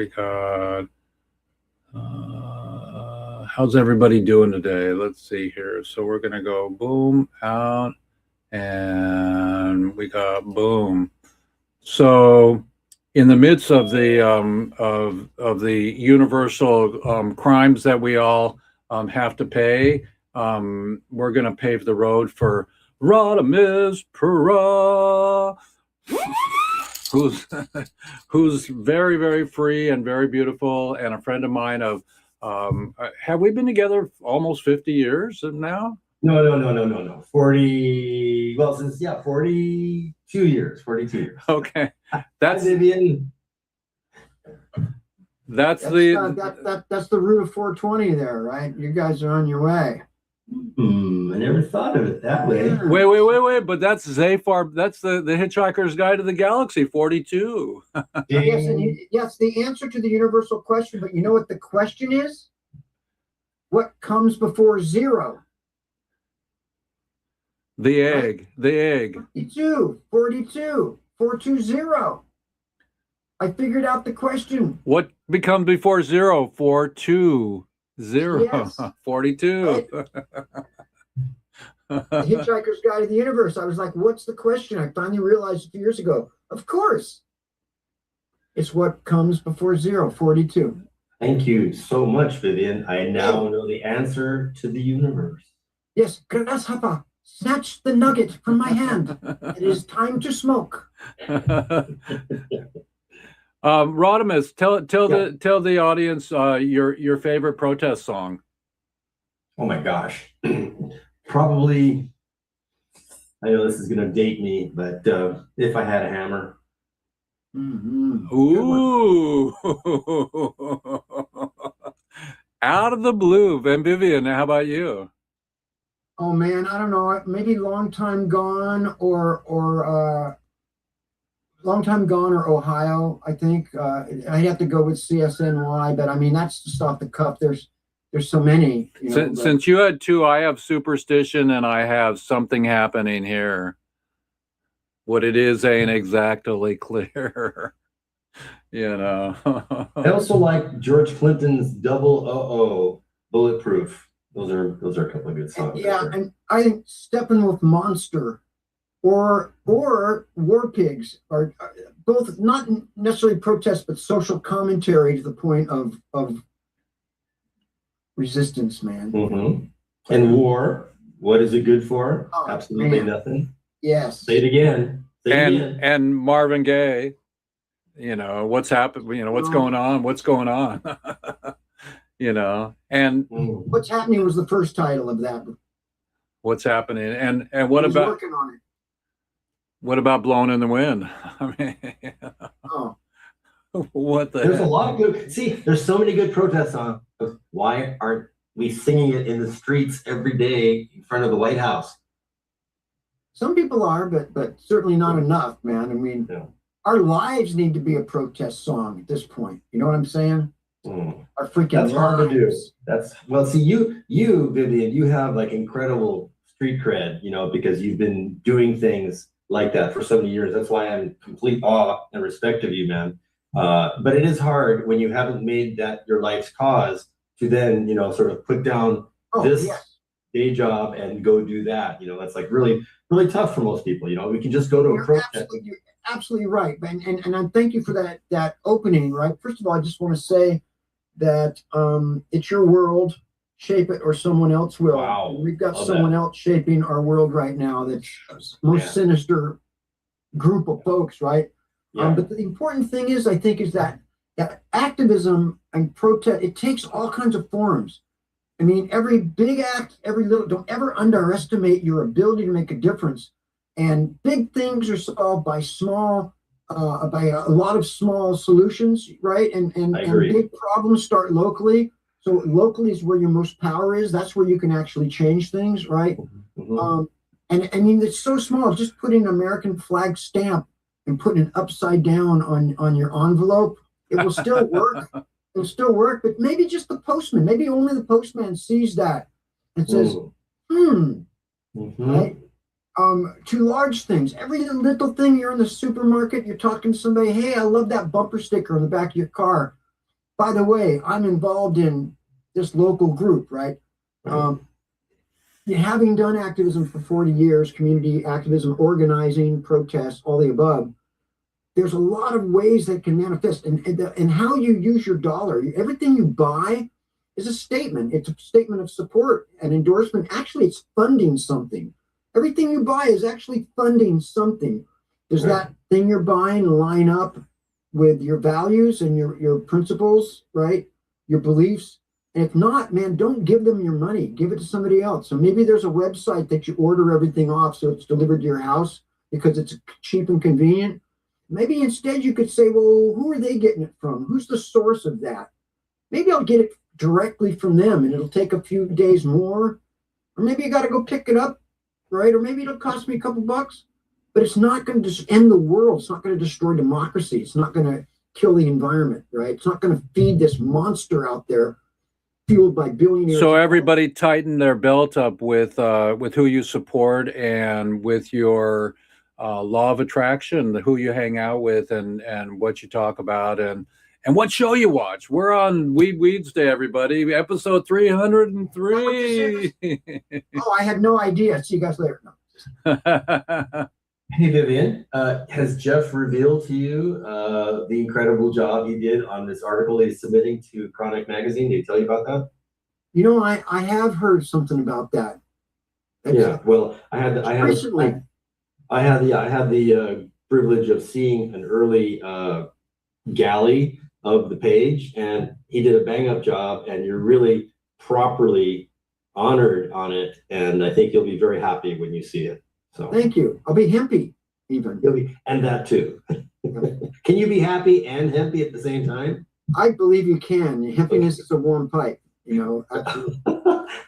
How's everybody doing today? Let's see here. So we're gonna go boom out, and we got boom. So in the midst of the of the universal crimes that we all have to pay. We're going to pave the road for Rodimus Pera, who's very, very free and very beautiful, and a friend of mine of, have we been together almost 50 years now? No. 40, well, since, 42 years. Okay. That's Vivian. That's the root of 420 there, right? You guys are on your way. I never thought of it that way. Wait. But that's Zafar. That's the Hitchhiker's Guide to the Galaxy, 42. Yes, the answer to the universal question. But you know what the question is? What comes before zero? The egg. 42, 420. I figured out the question. What becomes before zero? 420. 0. Yes. 42. The Hitchhiker's Guide to the Universe. I was like, what's the question? I finally realized a few years ago. Of course. It's what comes before 0, 42. Thank you so much, Vivian. I now know the answer to the universe. Yes, grasshopper, snatch the nugget from my hand. It is time to smoke. Rodimus, tell the audience your favorite protest song. Oh my gosh. Probably, I know this is going to date me, but If I Had a Hammer. Mm-hmm. Ooh. Out of the blue. Van Vivian, how about you? Oh man, I don't know. Maybe Long Time Gone or Long Time Gone or Ohio, I think. I'd have to go with CSNY, but I mean, that's just off the cuff. There's so many. You know, since you had 2, I have Superstition and I have Something Happening Here. What it is ain't exactly clear. You know. I also like George Clinton's Double O Bulletproof. Those are a couple of good songs. Yeah, and I think Steppenwolf Monster or War Pigs are both not necessarily protest, but social commentary to the point of resistance, man. Mm-hmm. And war, what is it good for? Oh, absolutely man. Nothing. Yes. Say it again. And Marvin Gaye, you know, what's happened, you know, what's going on, you know, and What's Happening was the first title of that. What's Happening, and what about working on it. What about Blowing in the Wind? I mean, oh, what the There's heck? a lot of good, see, there's so many good protest songs. Why aren't we singing it in the streets every day in front of the White House? Some people are, but certainly not enough, man. I mean, our lives need to be a protest song at this point. You know what I'm saying? Our freaking That's hard to do. lives. That's well, see, you Vivian, you have like incredible street cred, you know, because you've been doing things like that for so many years. That's why I'm in complete awe and respect of you, man. But it is hard when you haven't made that your life's cause to then, you know, sort of put down this day job and go do that. You know, that's like really, really tough for most people. You know, we can just go to a protest. You're absolutely right, and I thank you for that opening. Right. First of all, I just want to say that it's your world. Shape it or someone else will. Wow. We've got someone else shaping our world right now. That's most sinister group of folks, right? Yeah. But the important thing is, I think, is that activism and protest, it takes all kinds of forms. I mean, every big act, every little, don't ever underestimate your ability to make a difference. And big things are solved by by a lot of small solutions, right? And big problems start locally. So locally is where your most power is. That's where you can actually change things, right? Mm-hmm. And I mean, it's so small. Just putting an American flag stamp and putting it upside down on your envelope, it will still work. It'll still work, but maybe just the postman, maybe only the postman sees that and says, right? To large things, every little thing, you're in the supermarket, you're talking to somebody, hey, I love that bumper sticker on the back of your car. By the way, I'm involved in this local group, right? Having done activism for 40 years, community activism, organizing, protests, all the above, there's a lot of ways that can manifest. And how you use your dollar, everything you buy is a statement. It's a statement of support and endorsement. Actually, it's funding something. Everything you buy is actually funding something. Does that thing you're buying line up with your values and your principles, right? Your beliefs? And if not, man, don't give them your money. Give it to somebody else. So maybe there's a website that you order everything off so it's delivered to your house because it's cheap and convenient. Maybe instead you could say, well, who are they getting it from? Who's the source of that? Maybe I'll get it directly from them and it'll take a few days more. Or maybe you got to go pick it up, right? Or maybe it'll cost me a couple bucks. But it's not going to just end the world. It's not going to destroy democracy. It's not going to kill the environment, right? It's not going to feed this monster out there fueled by billionaires. So everybody tighten their belt up with who you support and with your law of attraction, who you hang out with and what you talk about. And And what show you watch? We're on Weeds Day, everybody. Episode 303. Oh, I had no idea. See you guys later. No. Hey, Vivian, has Jeff revealed to you the incredible job he did on this article he's submitting to Chronic Magazine? Did he tell you about that? You know, I have heard something about that. Yeah, well, I had recently. I had the privilege of seeing an early galley of the page, and he did a bang up job, and you're really properly honored on it, and I think you'll be very happy when you see it. So thank you. I'll be happy even. You'll be, and that too. Can you be happy and happy at the same time? I believe you can. Happiness is a warm pipe, you know.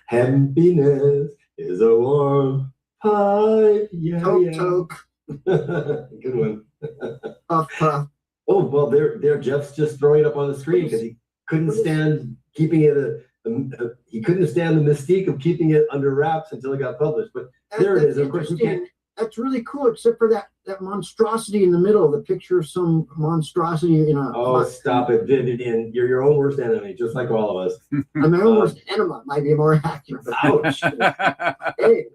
Happiness is a warm pipe. Yeah, toke. Good one. Puff, puff. Oh, well, there Jeff's just throwing it up on the screen because he couldn't stand keeping it he couldn't stand the mystique of keeping it under wraps until it got published. But there it is. Of course, you can't. That's really cool, except for that monstrosity in the middle, the picture of some monstrosity in a. Oh, stop it, Vivian! You're your own worst enemy, just like all of us. I'm my own worst enemy. Might be more accurate. Ouch! Hey,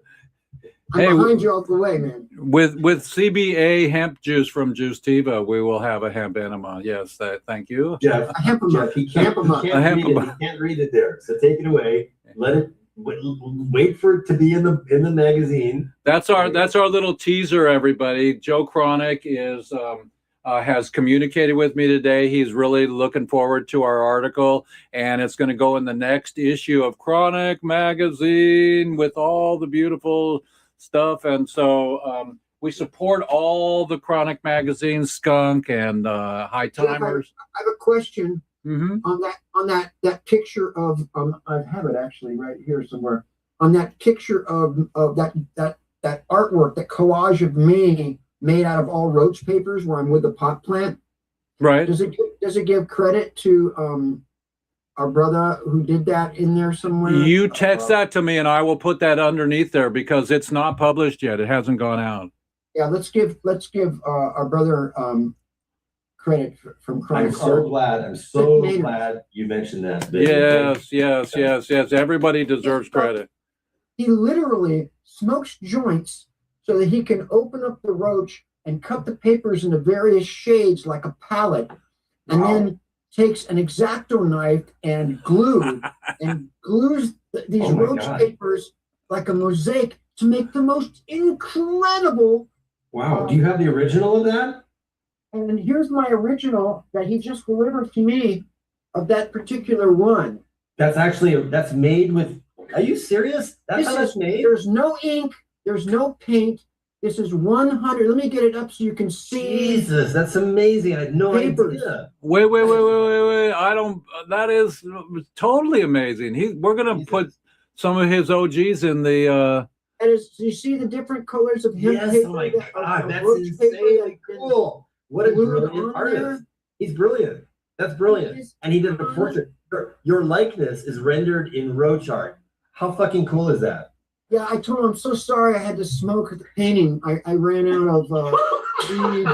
I'm behind you all the way, man. With CBA hemp juice from Juicetiva, we will have a hemp enema. Yes, thank you, Jeff. Jeff, he can't read it there. So take it away. Let it. Wait for it to be in the magazine. That's our little teaser, everybody. Joe Chronic has communicated with me today. He's really looking forward to our article, and it's going to go in the next issue of Chronic Magazine with all the beautiful stuff. And so we support all the Chronic magazines, Skunk and High Timers. I have a question. Mm-hmm. On that picture of I have it actually right here somewhere. On that picture of that artwork, that collage of me made out of all roach papers where I'm with the pot plant. Right. Does it give credit to our brother who did that in there somewhere? You text that to me and I will put that underneath there because it's not published yet. It hasn't gone out. Yeah, let's give our brother credit from Chronic. I'm so glad you mentioned that. Yes. Everybody deserves credit. He literally smokes joints so that he can open up the roach and cut the papers into various shades like a palette, and then takes an X-Acto knife and glues these roach papers like a mosaic to make the most incredible. Wow. Do you have the original of that? And here's my original that he just delivered to me of that particular one. That's made with. Are you serious? That's how it's made? There's no ink. There's no paint. This is 100. Let me get it up so you can see. Jesus, that's amazing. I had no idea. Wait. I don't. That is totally amazing. We're gonna put some of his OGs in the. And you see the different colors of hemp paper? Yes. Oh my God, that's insanely cool. What a brilliant artist. He's brilliant. That's brilliant. And he did a portrait. Your likeness is rendered in roach art. How fucking cool is that? Yeah, I told him I'm so sorry I had to smoke the painting. I ran out of weed.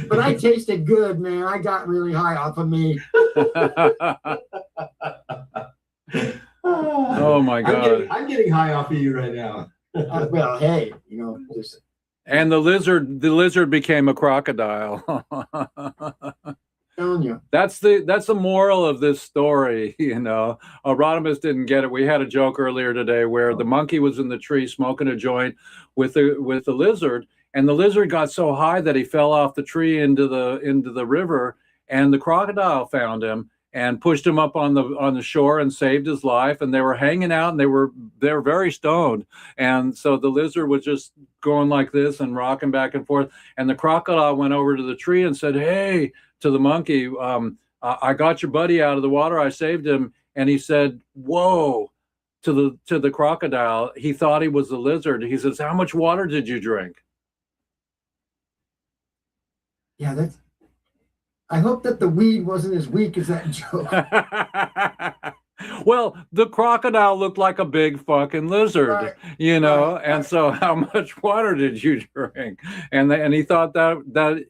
But I tasted good, man. I got really high off of me. Oh my God. I'm getting high off of you right now. Well, hey, just. And the lizard became a crocodile. Telling you. That's the moral of this story. Rodimus didn't get it. We had a joke earlier today where the monkey was in the tree smoking a joint with the lizard, and the lizard got so high that he fell off the tree into the river, and the crocodile found him and pushed him up on the shore and saved his life. And they were hanging out, and they were very stoned. And so the lizard was just going like this and rocking back and forth. And the crocodile went over to the tree and said, "Hey," to the monkey, "I got your buddy out of the water. I saved him." And he said, "Whoa," to the crocodile. He thought he was the lizard. He says, "How much water did you drink?" Yeah, I hope that the weed wasn't as weak as that joke. Well, the crocodile looked like a big fucking lizard, you know, and so how much water did you drink? And he thought that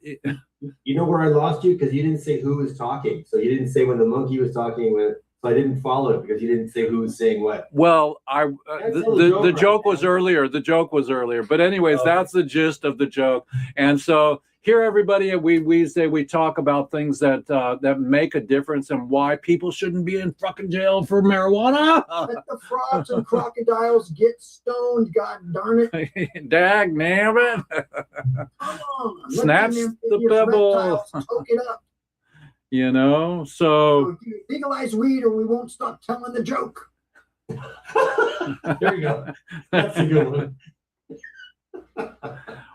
You know where I lost you? Because you didn't say who was talking. So you didn't say when the monkey was talking with, so I didn't follow it because you didn't say who was saying what. Well, the joke was earlier. The joke was earlier. But anyways, that's the gist of the joke. And so here, everybody at we talk about things that that make a difference and why people shouldn't be in fucking jail for marijuana. Let the frogs and crocodiles get stoned. God darn it! Dag nabbit! Come on, Snatch the pebble. Soak it up. You know, so Legalize weed, or we won't stop telling the joke. There you go. That's a good one.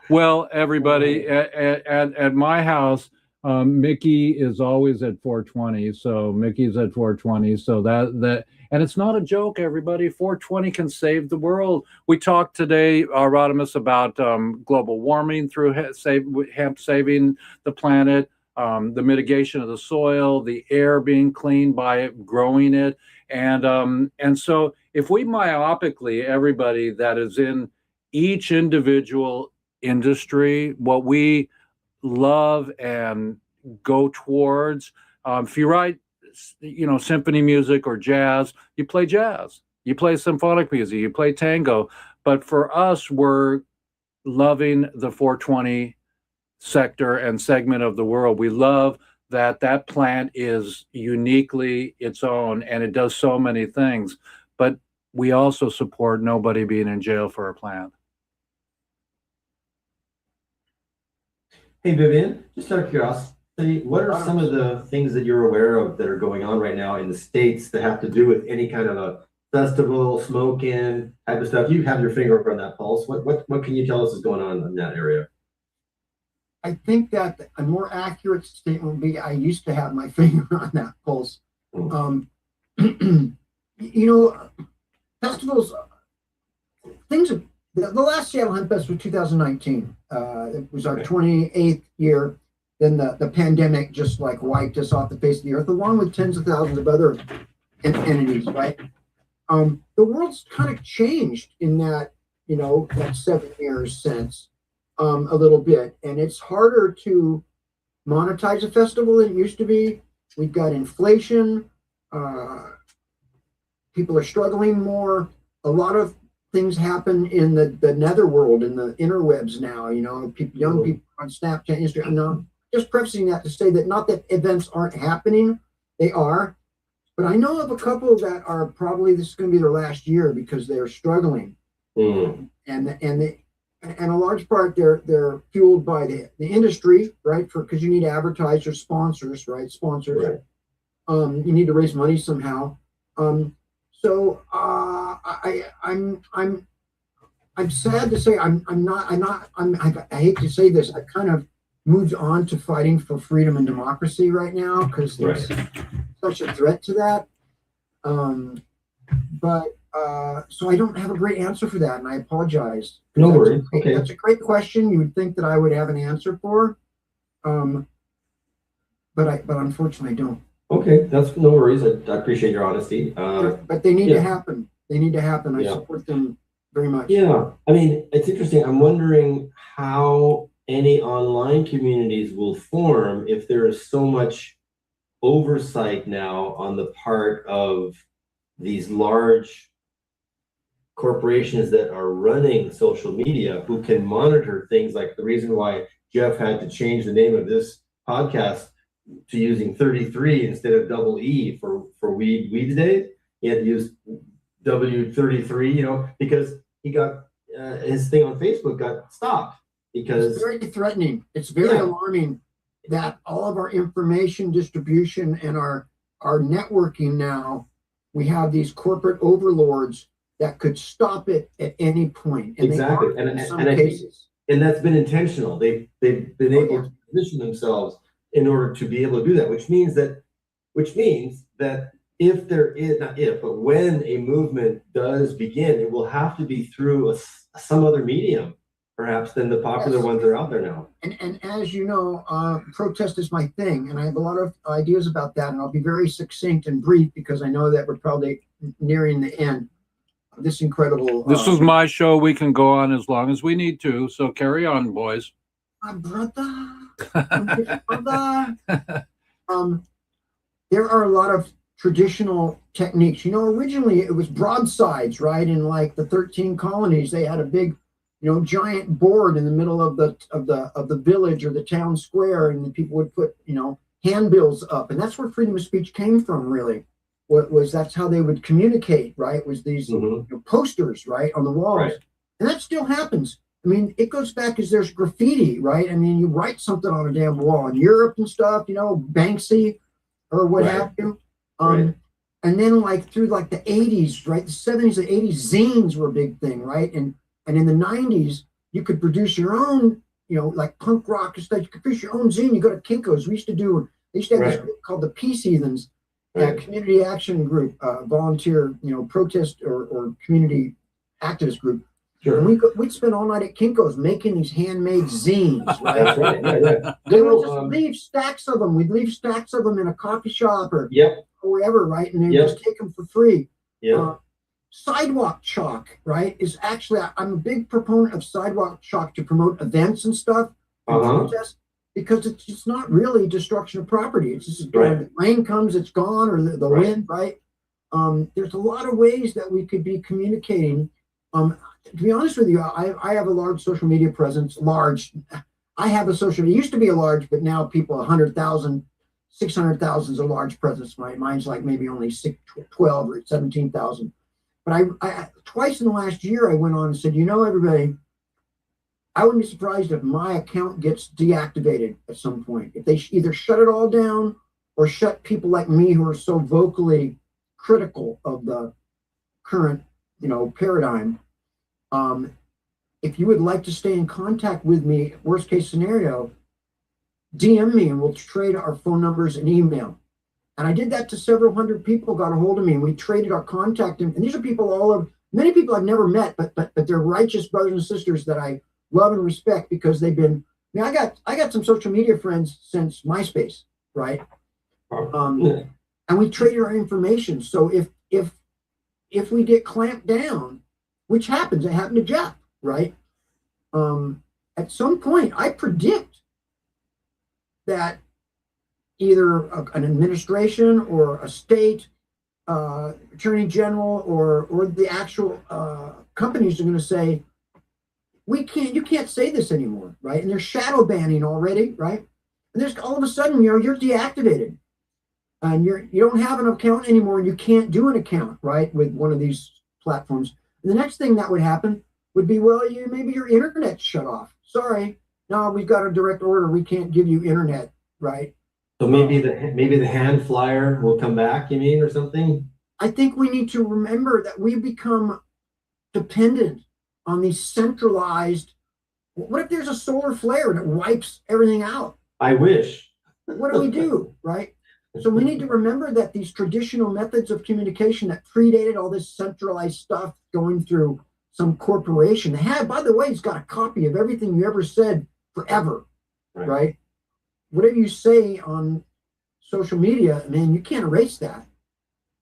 Well, everybody at my house, Mickey is always at 420. So Mickey's at 420. So that and it's not a joke, everybody. 420 can save the world. We talked today, Rodimus, about global warming through hemp saving the planet, the mitigation of the soil, the air being cleaned by it, growing it, and so if we myopically, everybody that is in each individual industry, what we love and go towards. If you write, you know, symphony music or jazz, you play jazz, you play symphonic music, you play tango. But for us, we're loving the 420 sector and segment of the world. We love that plant is uniquely its own and it does so many things. But we also support nobody being in jail for a plant. Hey, Vivian, just out of curiosity, what are some of the things that you're aware of that are going on right now in the States that have to do with any kind of a festival, smoking type of stuff? You have your finger on that pulse. What can you tell us is going on in that area? I think that a more accurate statement would be I used to have my finger on that pulse. You know, festivals, things are, the last Seattle Hemp Fest was 2019. It was our 28th year. Then the pandemic just like wiped us off the face of the earth, along with tens of thousands of other entities, right? The world's kind of changed in that, you know, that 7 years since a little bit. And it's harder to monetize a festival than it used to be. We've got inflation. People are struggling more. A lot of things happen in the netherworld, in the interwebs now, you know, young people on Snapchat, Instagram. No, just prefacing that to say that not that events aren't happening, they are, but I know of a couple that are probably, this is going to be their last year because they're struggling. And a large part they're fueled by the industry, right? Because you need advertisers, sponsors, right? Sponsors. Right. You need to raise money somehow. So I'm sad to say I hate to say this. I kind of moved on to fighting for freedom and democracy right now because there's such a threat to that. So I don't have a great answer for that, and I apologize. No worries. Okay. That's a great question. You would think that I would have an answer for, but unfortunately I don't. Okay, that's no worries. I appreciate your honesty. But they need to happen. They need to happen. I support them very much. Yeah, I mean, it's interesting. I'm wondering how any online communities will form if there is so much oversight now on the part of these large corporations that are running social media, who can monitor things like the reason why Jeff had to change the name of this podcast to using 33 instead of double E for Weeds Day. He had to use W33, you know, because he got his thing on Facebook got stopped because it's very threatening. It's very alarming that all of our information distribution and our networking now, we have these corporate overlords that could stop it at any point. And exactly, they are in some cases. Think, and that's been intentional. They've been able to position themselves in order to be able to do that, which means that if there is, not if, but when a movement does begin, it will have to be through some other medium. perhaps than the popular ones that are out there now. And as you know, protest is my thing, and I have a lot of ideas about that, and I'll be very succinct and brief because I know that we're probably nearing the end of this incredible. This is my show. We can go on as long as we need to. So carry on, boys. My brother. There are a lot of traditional techniques. You know, originally it was broadsides, right? In like the 13 colonies, they had a big, giant board in the middle of the village or the town square, and the people would put, handbills up, and that's where freedom of speech came from. Really, that's how they would communicate, right? Was these posters, right, on the walls, right. And that still happens. I mean, it goes back as there's graffiti, right? I mean, you write something on a damn wall in Europe and stuff, Banksy or what have you. And then like through like the 80s, right? The 70s and 80s, zines were a big thing, right? And in the 90s, you could produce your own, like punk rock and stuff. You could produce your own zine. You go to Kinko's. They used to have this group called the Peace Heathens, community action group, volunteer, protest or community activist group. Sure. And we'd spend all night at Kinko's making these handmade zines, right? That's right. Yeah. They would just leave stacks of them. We'd leave stacks of them in a coffee shop or wherever, right? And they'd just take them for free. Sidewalk chalk, right, is actually, I'm a big proponent of sidewalk chalk to promote events and stuff, protests, because it's not really destruction of property. It's just when the rain comes, it's gone, or the wind, right? There's a lot of ways that we could be communicating. To be honest with you, I have a large social media presence. I have a social media. It used to be a large, but now people 100,000, 600,000 is a large presence. Mine's like maybe only 12 or 17,000. But I twice in the last year, I went on and said, everybody, I wouldn't be surprised if my account gets deactivated at some point. If they either shut it all down or shut people like me who are so vocally critical of the current, paradigm. If you would like to stay in contact with me, worst case scenario, DM me and we'll trade our phone numbers and email. And I did that to several hundred people, got a hold of me, and we traded our contact. And these are people many people I've never met, but they're righteous brothers and sisters that I love and respect because they've been, I got some social media friends since MySpace, right? And we traded our information. So if we get clamped down, which happens, it happened to Jeff, right? At some point, I predict that either an administration or a state attorney general or the actual companies are going to say, you can't say this anymore, right? And they're shadow banning already, right? And there's all of a sudden, you're deactivated, and you don't have an account anymore, and you can't do an account, right, with one of these platforms. And the next thing that would happen would be, maybe your internet's shut off. Sorry, no, we've got a direct order. We can't give you internet, right? So maybe the hand flyer will come back, you mean, or something? I think we need to remember that we become dependent on these centralized. What if there's a solar flare and it wipes everything out? I wish. What do we do, right? So we need to remember that these traditional methods of communication that predated all this centralized stuff going through some corporation. By the way, it's got a copy of everything you ever said forever, right? Whatever you say on social media, man, you can't erase that.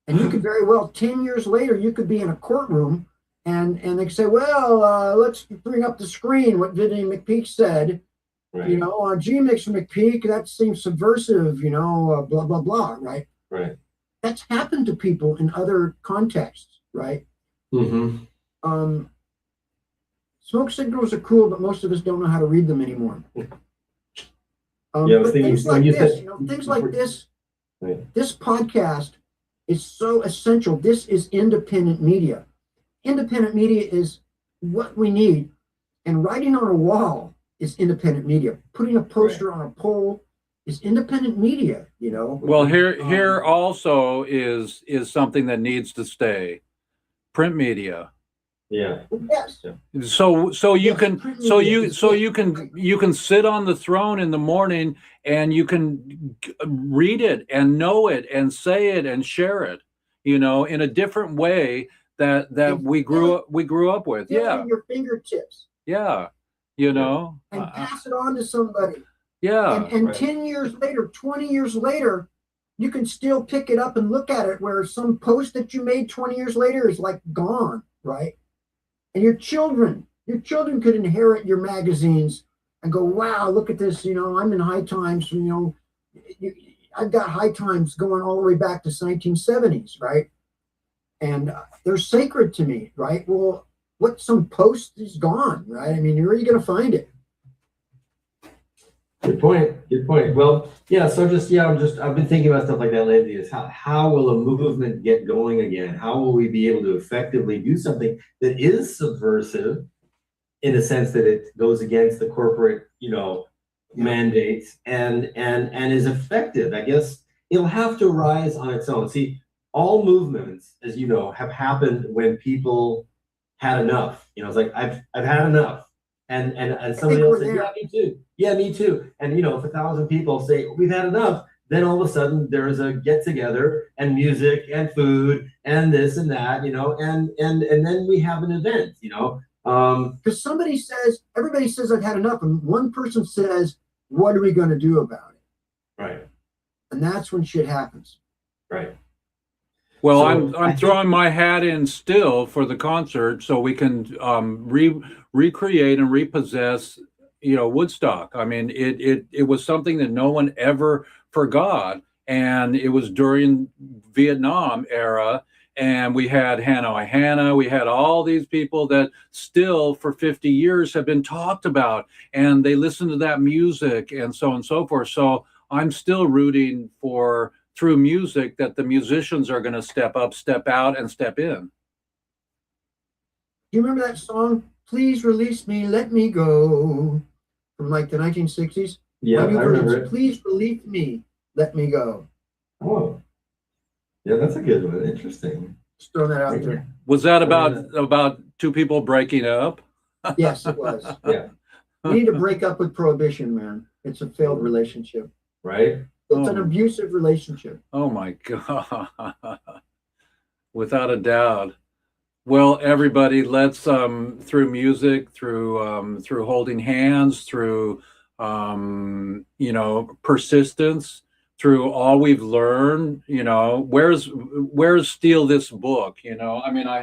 And you could very well, 10 years later, you could be in a courtroom and they say, let's bring up the screen what Vivian McPeak said. Right. Gee, Mr. McPeak, that seems subversive, blah, blah, blah, right? Right. That's happened to people in other contexts, right? Mm-hmm. Smoke signals are cool, but most of us don't know how to read them anymore. Things like this, this podcast is so essential. This is independent media. Independent media is what we need. And writing on a wall is independent media. Putting a poster on a pole is independent media, Well, here also is something that needs to stay. Print media. Yeah. Yes. So you can sit on the throne in the morning and you can read it and know it and say it and share it, in a different way that we grew up with. Yeah. Your fingertips. Yeah. you know, and pass it on to somebody. yeah. And right. 10 years later, 20 years later, you can still pick it up and look at it, where some post that you made 20 years later is like gone, right? And your children could inherit your magazines and go, wow, look at this, I'm in High Times, I've got High Times going all the way back to 1970s, right? And they're sacred to me, right? Well, some post is gone, right? I mean, where are you going to find it? Good point. Good point. Well, yeah. So I've been thinking about stuff like that lately. Is how will a movement get going again? How will we be able to effectively do something that is subversive, in the sense that it goes against the corporate, mandates and is effective? I guess it'll have to rise on its own. See, all movements, as you know, have happened when people had enough. It's like I've had enough. And somebody else said, yeah, me too. Yeah, me too. And if 1,000 people say we've had enough, then all of a sudden there's a get together and music and food and this and that, and then we have an event, Because everybody says I've had enough, and one person says, what are we going to do about it? Right. And that's when shit happens. Right. Well, So I'm throwing my hat in still for the concert, so we can recreate and repossess, Woodstock. I mean, it was something that no one ever forgot, and it was during Vietnam era, and we had Hanoi, we had all these people that still for 50 years have been talked about, and they listen to that music and so on and so forth. So I'm still rooting for, through music, that the musicians are going to step up, step out, and step in. Do you remember that song, Please Release Me, Let Me Go, from like the 1960s? Yeah, I remember it. Please release me, let me go. Oh, yeah, that's a good one. Interesting. Just throwing that out there. Was that about two people breaking up? Yes, it was. Yeah. We need to break up with prohibition, man. It's a failed relationship. Right? It's an abusive relationship. Oh my God. Without a doubt. Well, everybody, let's through music, through holding hands, through persistence, through all we've learned, where's Steal This Book? I mean, I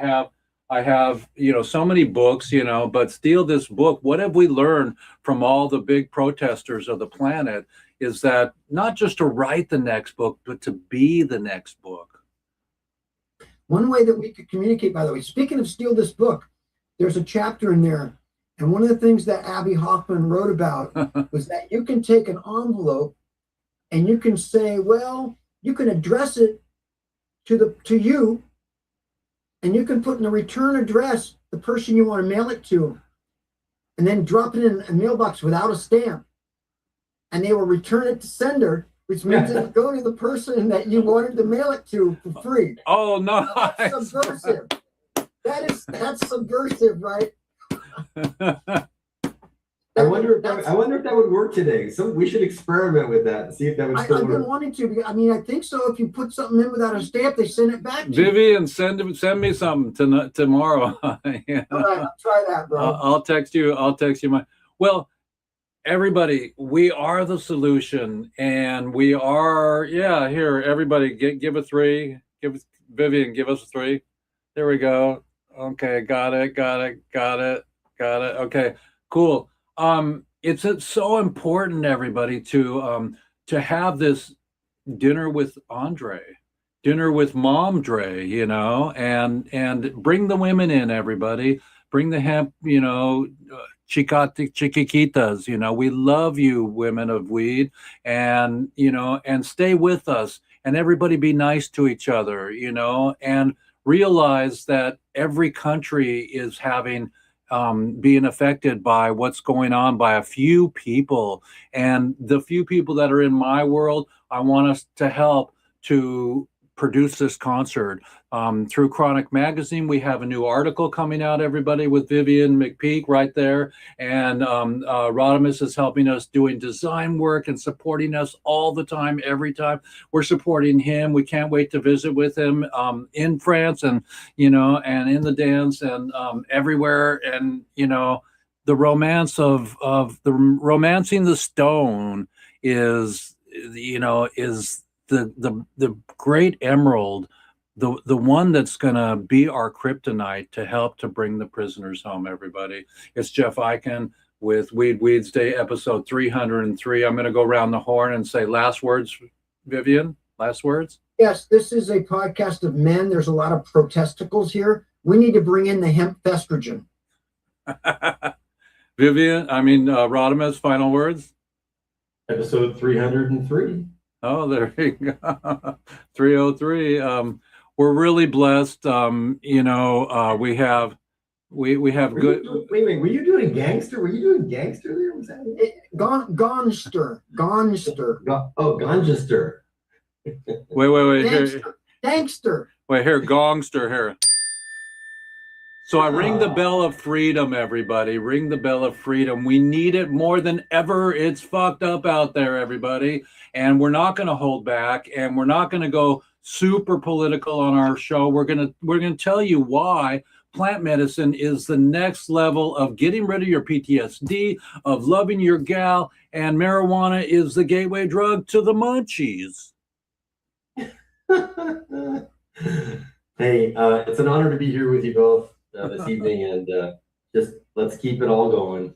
have so many books, but Steal This Book, what have we learned from all the big protesters of the planet is that not just to write the next book, but to be the next book. One way that we could communicate, by the way, speaking of Steal This Book, there's a chapter in there, and one of the things that Abby Hoffman wrote about was that you can take an envelope and you can say, well, you can address it to you, and you can put in the return address the person you want to mail it to, and then drop it in a mailbox without a stamp, and they will return it to sender, which means it'll go to the person that you wanted to mail it to for free. Oh no! That's subversive. That's subversive, right? I wonder if that would work today. So we should experiment with that and see if that would still work. I've been wanting to. I mean, I think so. If you put something in without a stamp, they send it back to you. Vivian, send me something tomorrow. Yeah. All right, I'll try that, bro. I'll text you. Well, everybody, we are the solution, and we are. Yeah, here, everybody, give a 3. Vivian, give us a 3. There we go. Okay, got it. Okay, cool. It's so important, everybody, to have this dinner with Andre, dinner with Mom Dre, and bring the women in, everybody. Bring the hemp, chiquiquitas, we love you, women of weed, and stay with us, and everybody be nice to each other, and realize that every country is having being affected by what's going on by a few people, and the few people that are in my world, I want us to help to produce this concert. Through Chronic Magazine, we have a new article coming out, everybody, with Vivian McPeak right there, and Rodimus is helping us doing design work and supporting us all the time, every time. We're supporting him. We can't wait to visit with him in France, and and in the dance, and everywhere, and the the romance of the romancing the stone is, is the great emerald, the one that's gonna be our kryptonite to help to bring the prisoners home. Everybody, it's Jeff Eichen with Weeds Day, episode 303. I'm gonna go around the horn and say last words, Vivian. Last words. Yes, this is a podcast of men. There's a lot of protesticles here. We need to bring in the hemp estrogen. Vivian, Rodimus, final words. Episode 303. Oh, there you go. 303. We're really blessed. We have good. Wait, were you doing gangster? Were you doing gangster there? Was that it? Gonster. Gangster. Wait. Gangster. Wait, here, gongster here. So I ring the bell of freedom, everybody. Ring the bell of freedom. We need it more than ever. It's fucked up out there, everybody. And we're not going to hold back, and we're not going to go super political on our show. We're going to tell you why plant medicine is the next level of getting rid of your PTSD, of loving your gal, and marijuana is the gateway drug to the munchies. Hey, it's an honor to be here with you both this evening, and just let's keep it all going.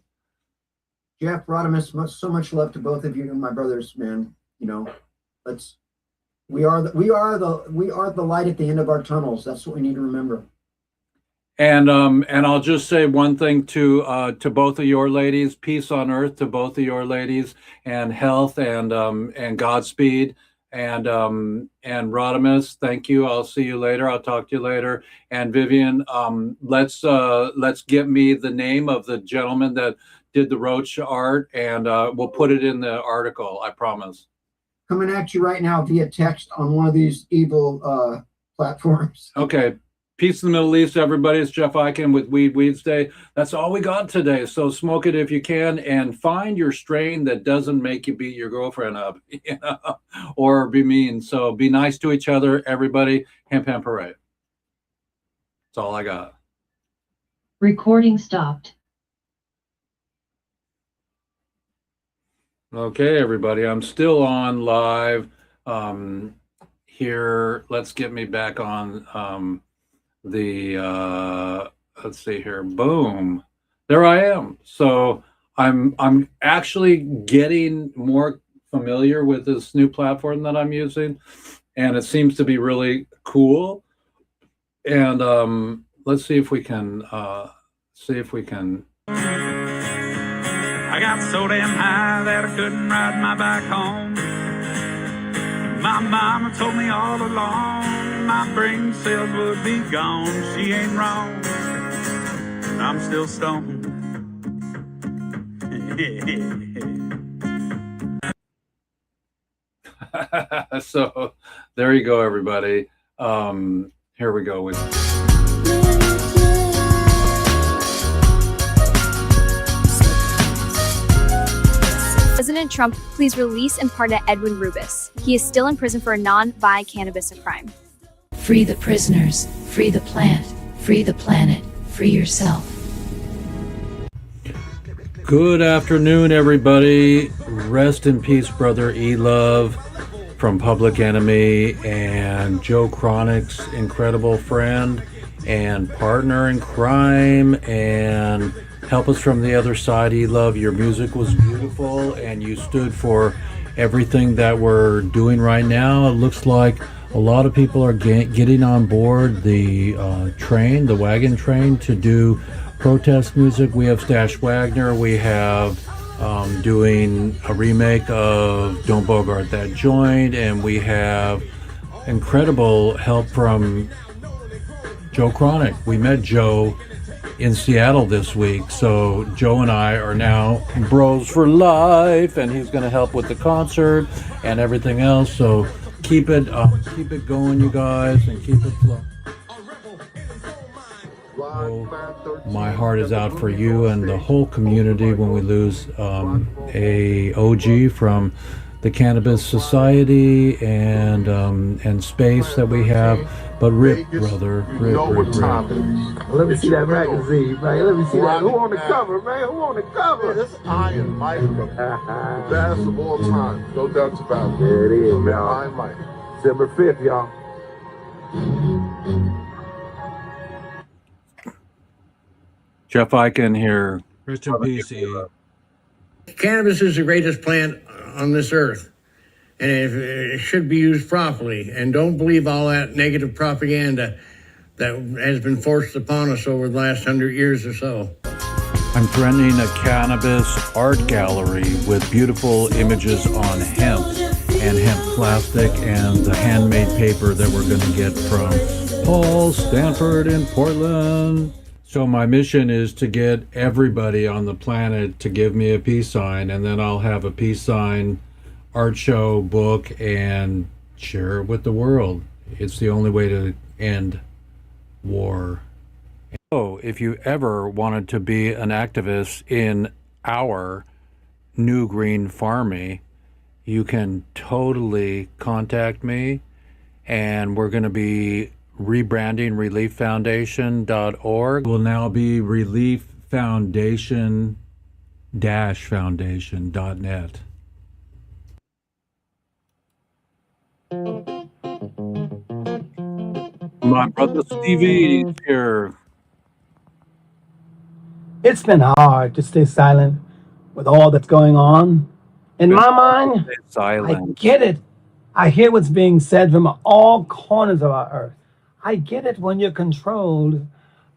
Jeff, Rodimus, so much love to both of you and my brothers, man. We are the light at the end of our tunnels. That's what we need to remember. And I'll just say one thing to both of your ladies: peace on earth to both of your ladies, and health and Godspeed. And Rodimus, thank you. I'll see you later. I'll talk to you later. And Vivian, let's get me the name of the gentleman that did the roach art, and we'll put it in the article. I promise. Coming at you right now via text on one of these evil platforms. Okay. Peace in the Middle East, everybody. It's Jeff Eichen with Weeds Day. That's all we got today. So smoke it if you can, and find your strain that doesn't make you beat your girlfriend up, or be mean. So be nice to each other, everybody. Hemp hooray. That's all I got. Recording stopped. Okay, everybody. I'm still on live here. Let's get me back on let's see here. Boom, there I am. So I'm actually getting more familiar with this new platform that I'm using, and it seems to be really cool. And let's see if we can I got so damn high that I couldn't ride my bike home. My mama told me all along my brain cells would be gone. She ain't wrong. I'm still stoned. So there you go, everybody. Here we go with President Trump, please release and pardon Edwin Rubis. He is still in prison for a non-cannabis crime. Free the prisoners, free the plant, free the planet, free yourself. Good afternoon, everybody. Rest in peace, brother E-Love from Public Enemy, and Joe Chronic's incredible friend and partner in crime, and help us from the other side, E-Love. Your music was beautiful, and you stood for everything that we're doing right now. It looks like a lot of people are getting on board the wagon train to do protest music. We have Stash Wagner. We have doing a remake of Don't Bogart That Joint, and we have incredible help from Joe Chronic. We met Joe in Seattle this week, so Joe and I are now bros for life, and he's going to help with the concert and everything else. So keep it going, you guys, and keep it flowing. My heart is out for you and the whole community when we lose a OG from the Cannabis Society and space that we have. But Rip, brother, Rip. Let me see that magazine, man. Let me see that. Who on the cover, man? Who on the cover? It's Iron Mike, the best of all time. No doubt about it. There it is, Man, y'all. Iron Mike. December 5th, y'all. Jeff Eichen here. Rest in peace, E. Cannabis is the greatest plant on this earth, and it should be used properly. And don't believe all that negative propaganda that has been forced upon us over the last 100 years or so. I'm threatening a cannabis art gallery with beautiful images on hemp and hemp plastic and the handmade paper that we're going to get from Paul Stanford in Portland. So my mission is to get everybody on the planet to give me a peace sign, and then I'll have a peace sign art show, book, and share it with the world. It's the only way to end war. So if you ever wanted to be an activist in our New Green Farmy, you can totally contact me, and we're going to be rebranding relieffoundation.org. Will now be relieffoundation-foundation.net. My brother Stevie is here. It's been hard to stay silent with all that's going on. In my mind, I get it. I hear what's being said from all corners of our earth. I get it when you're controlled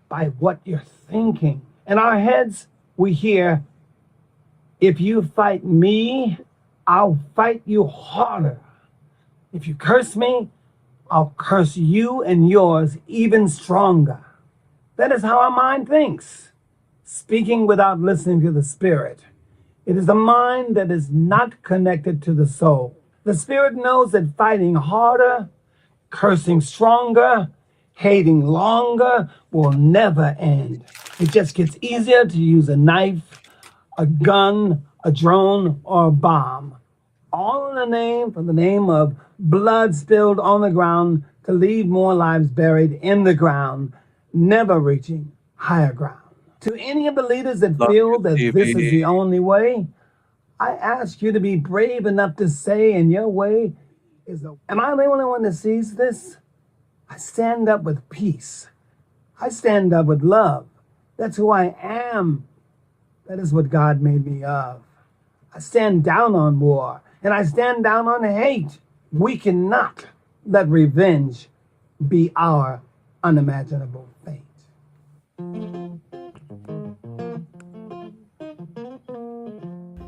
by what you're thinking. In our heads, we hear, if you fight me, I'll fight you harder. If you curse me, I'll curse you and yours even stronger. That is how our mind thinks, speaking without listening to the spirit. It is the mind that is not connected to the soul. The spirit knows that fighting harder, cursing stronger, hating longer will never end. It just gets easier to use a knife, a gun, a drone, or a bomb. All in the name of blood spilled on the ground to leave more lives buried in the ground, never reaching higher ground. To any of the leaders that feel that this is the only way, I ask you to be brave enough to say, in your way is the. Am I the only one that sees this? I stand up with peace. I stand up with love. That's who I am. That is what God made me of. I stand down on war, and I stand down on hate. We cannot let revenge be our unimaginable fate.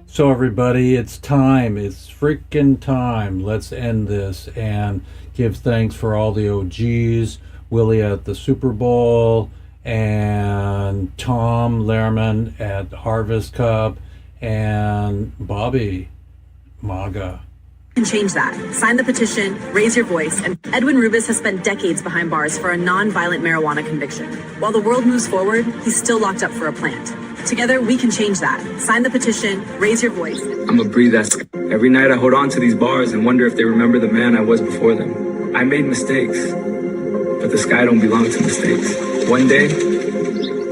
So everybody, it's time. It's freaking time. Let's end this and give thanks for all the OGs, Willie at the Super Bowl, and Tom Lehrman at Harvest Cup, and Bobby MAGA. You can change that. Sign the petition, raise your voice, and Edwin Rubis has spent decades behind bars for a non-violent marijuana conviction. While the world moves forward, he's still locked up for a plant. Together, we can change that. Sign the petition, raise your voice. I'ma breathe that. Every night I hold on to these bars and wonder if they remember the man I was before them. I made mistakes, but the sky don't belong to mistakes. One day,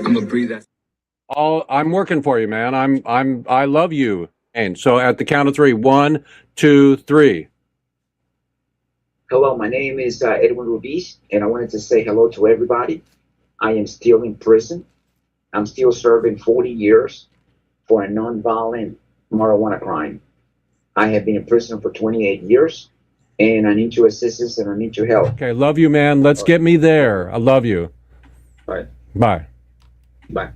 I'ma breathe that. I'm working for you, man. I love you. And so at the count of three, 1, 2, 3. Hello, my name is Edwin Rubis, and I wanted to say hello to everybody. I am still in prison. I'm still serving 40 years for a non-violent marijuana crime. I have been in prison for 28 years, and I need your assistance and I need your help. Okay, love you, man. Let's get me there. I love you. All right. Bye. Bye.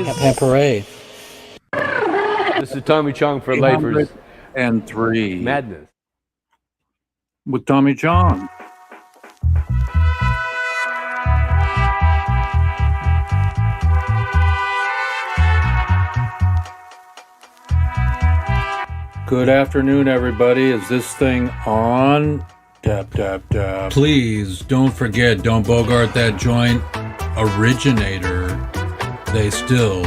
Happy parade. This is Tommy Chong for Lifers. And 3. Madness. With Tommy Chong. Good afternoon, everybody. Is this thing on? Tap, tap, tap. Please don't forget, don't bogart that joint originator. they still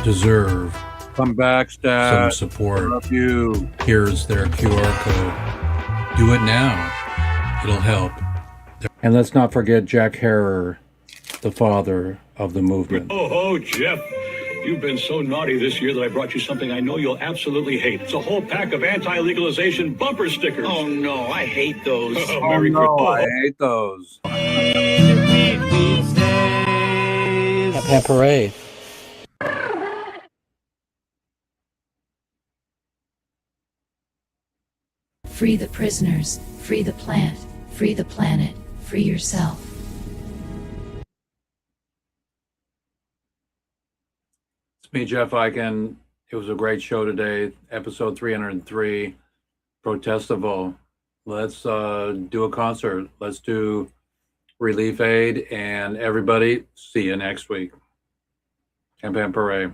deserve Come back, some Stat. support. Love you. Here's their QR code. Do it now. It'll help. And let's not forget Jack Harrer, the father of the movement. Oh, Jeff. You've been so naughty this year that I brought you something I know you'll absolutely hate. It's a whole pack of anti-legalization bumper stickers. Oh, no, I hate those. Merry I Christmas. hate those. Happy parade. Free the prisoners, free the plant, free the planet, free yourself. It's me, Jeff Eichen. It was a great show today. Episode 303, Protestival. Let's do a concert. Let's do Relief Aid. And everybody, see you next week. Campaign Parade.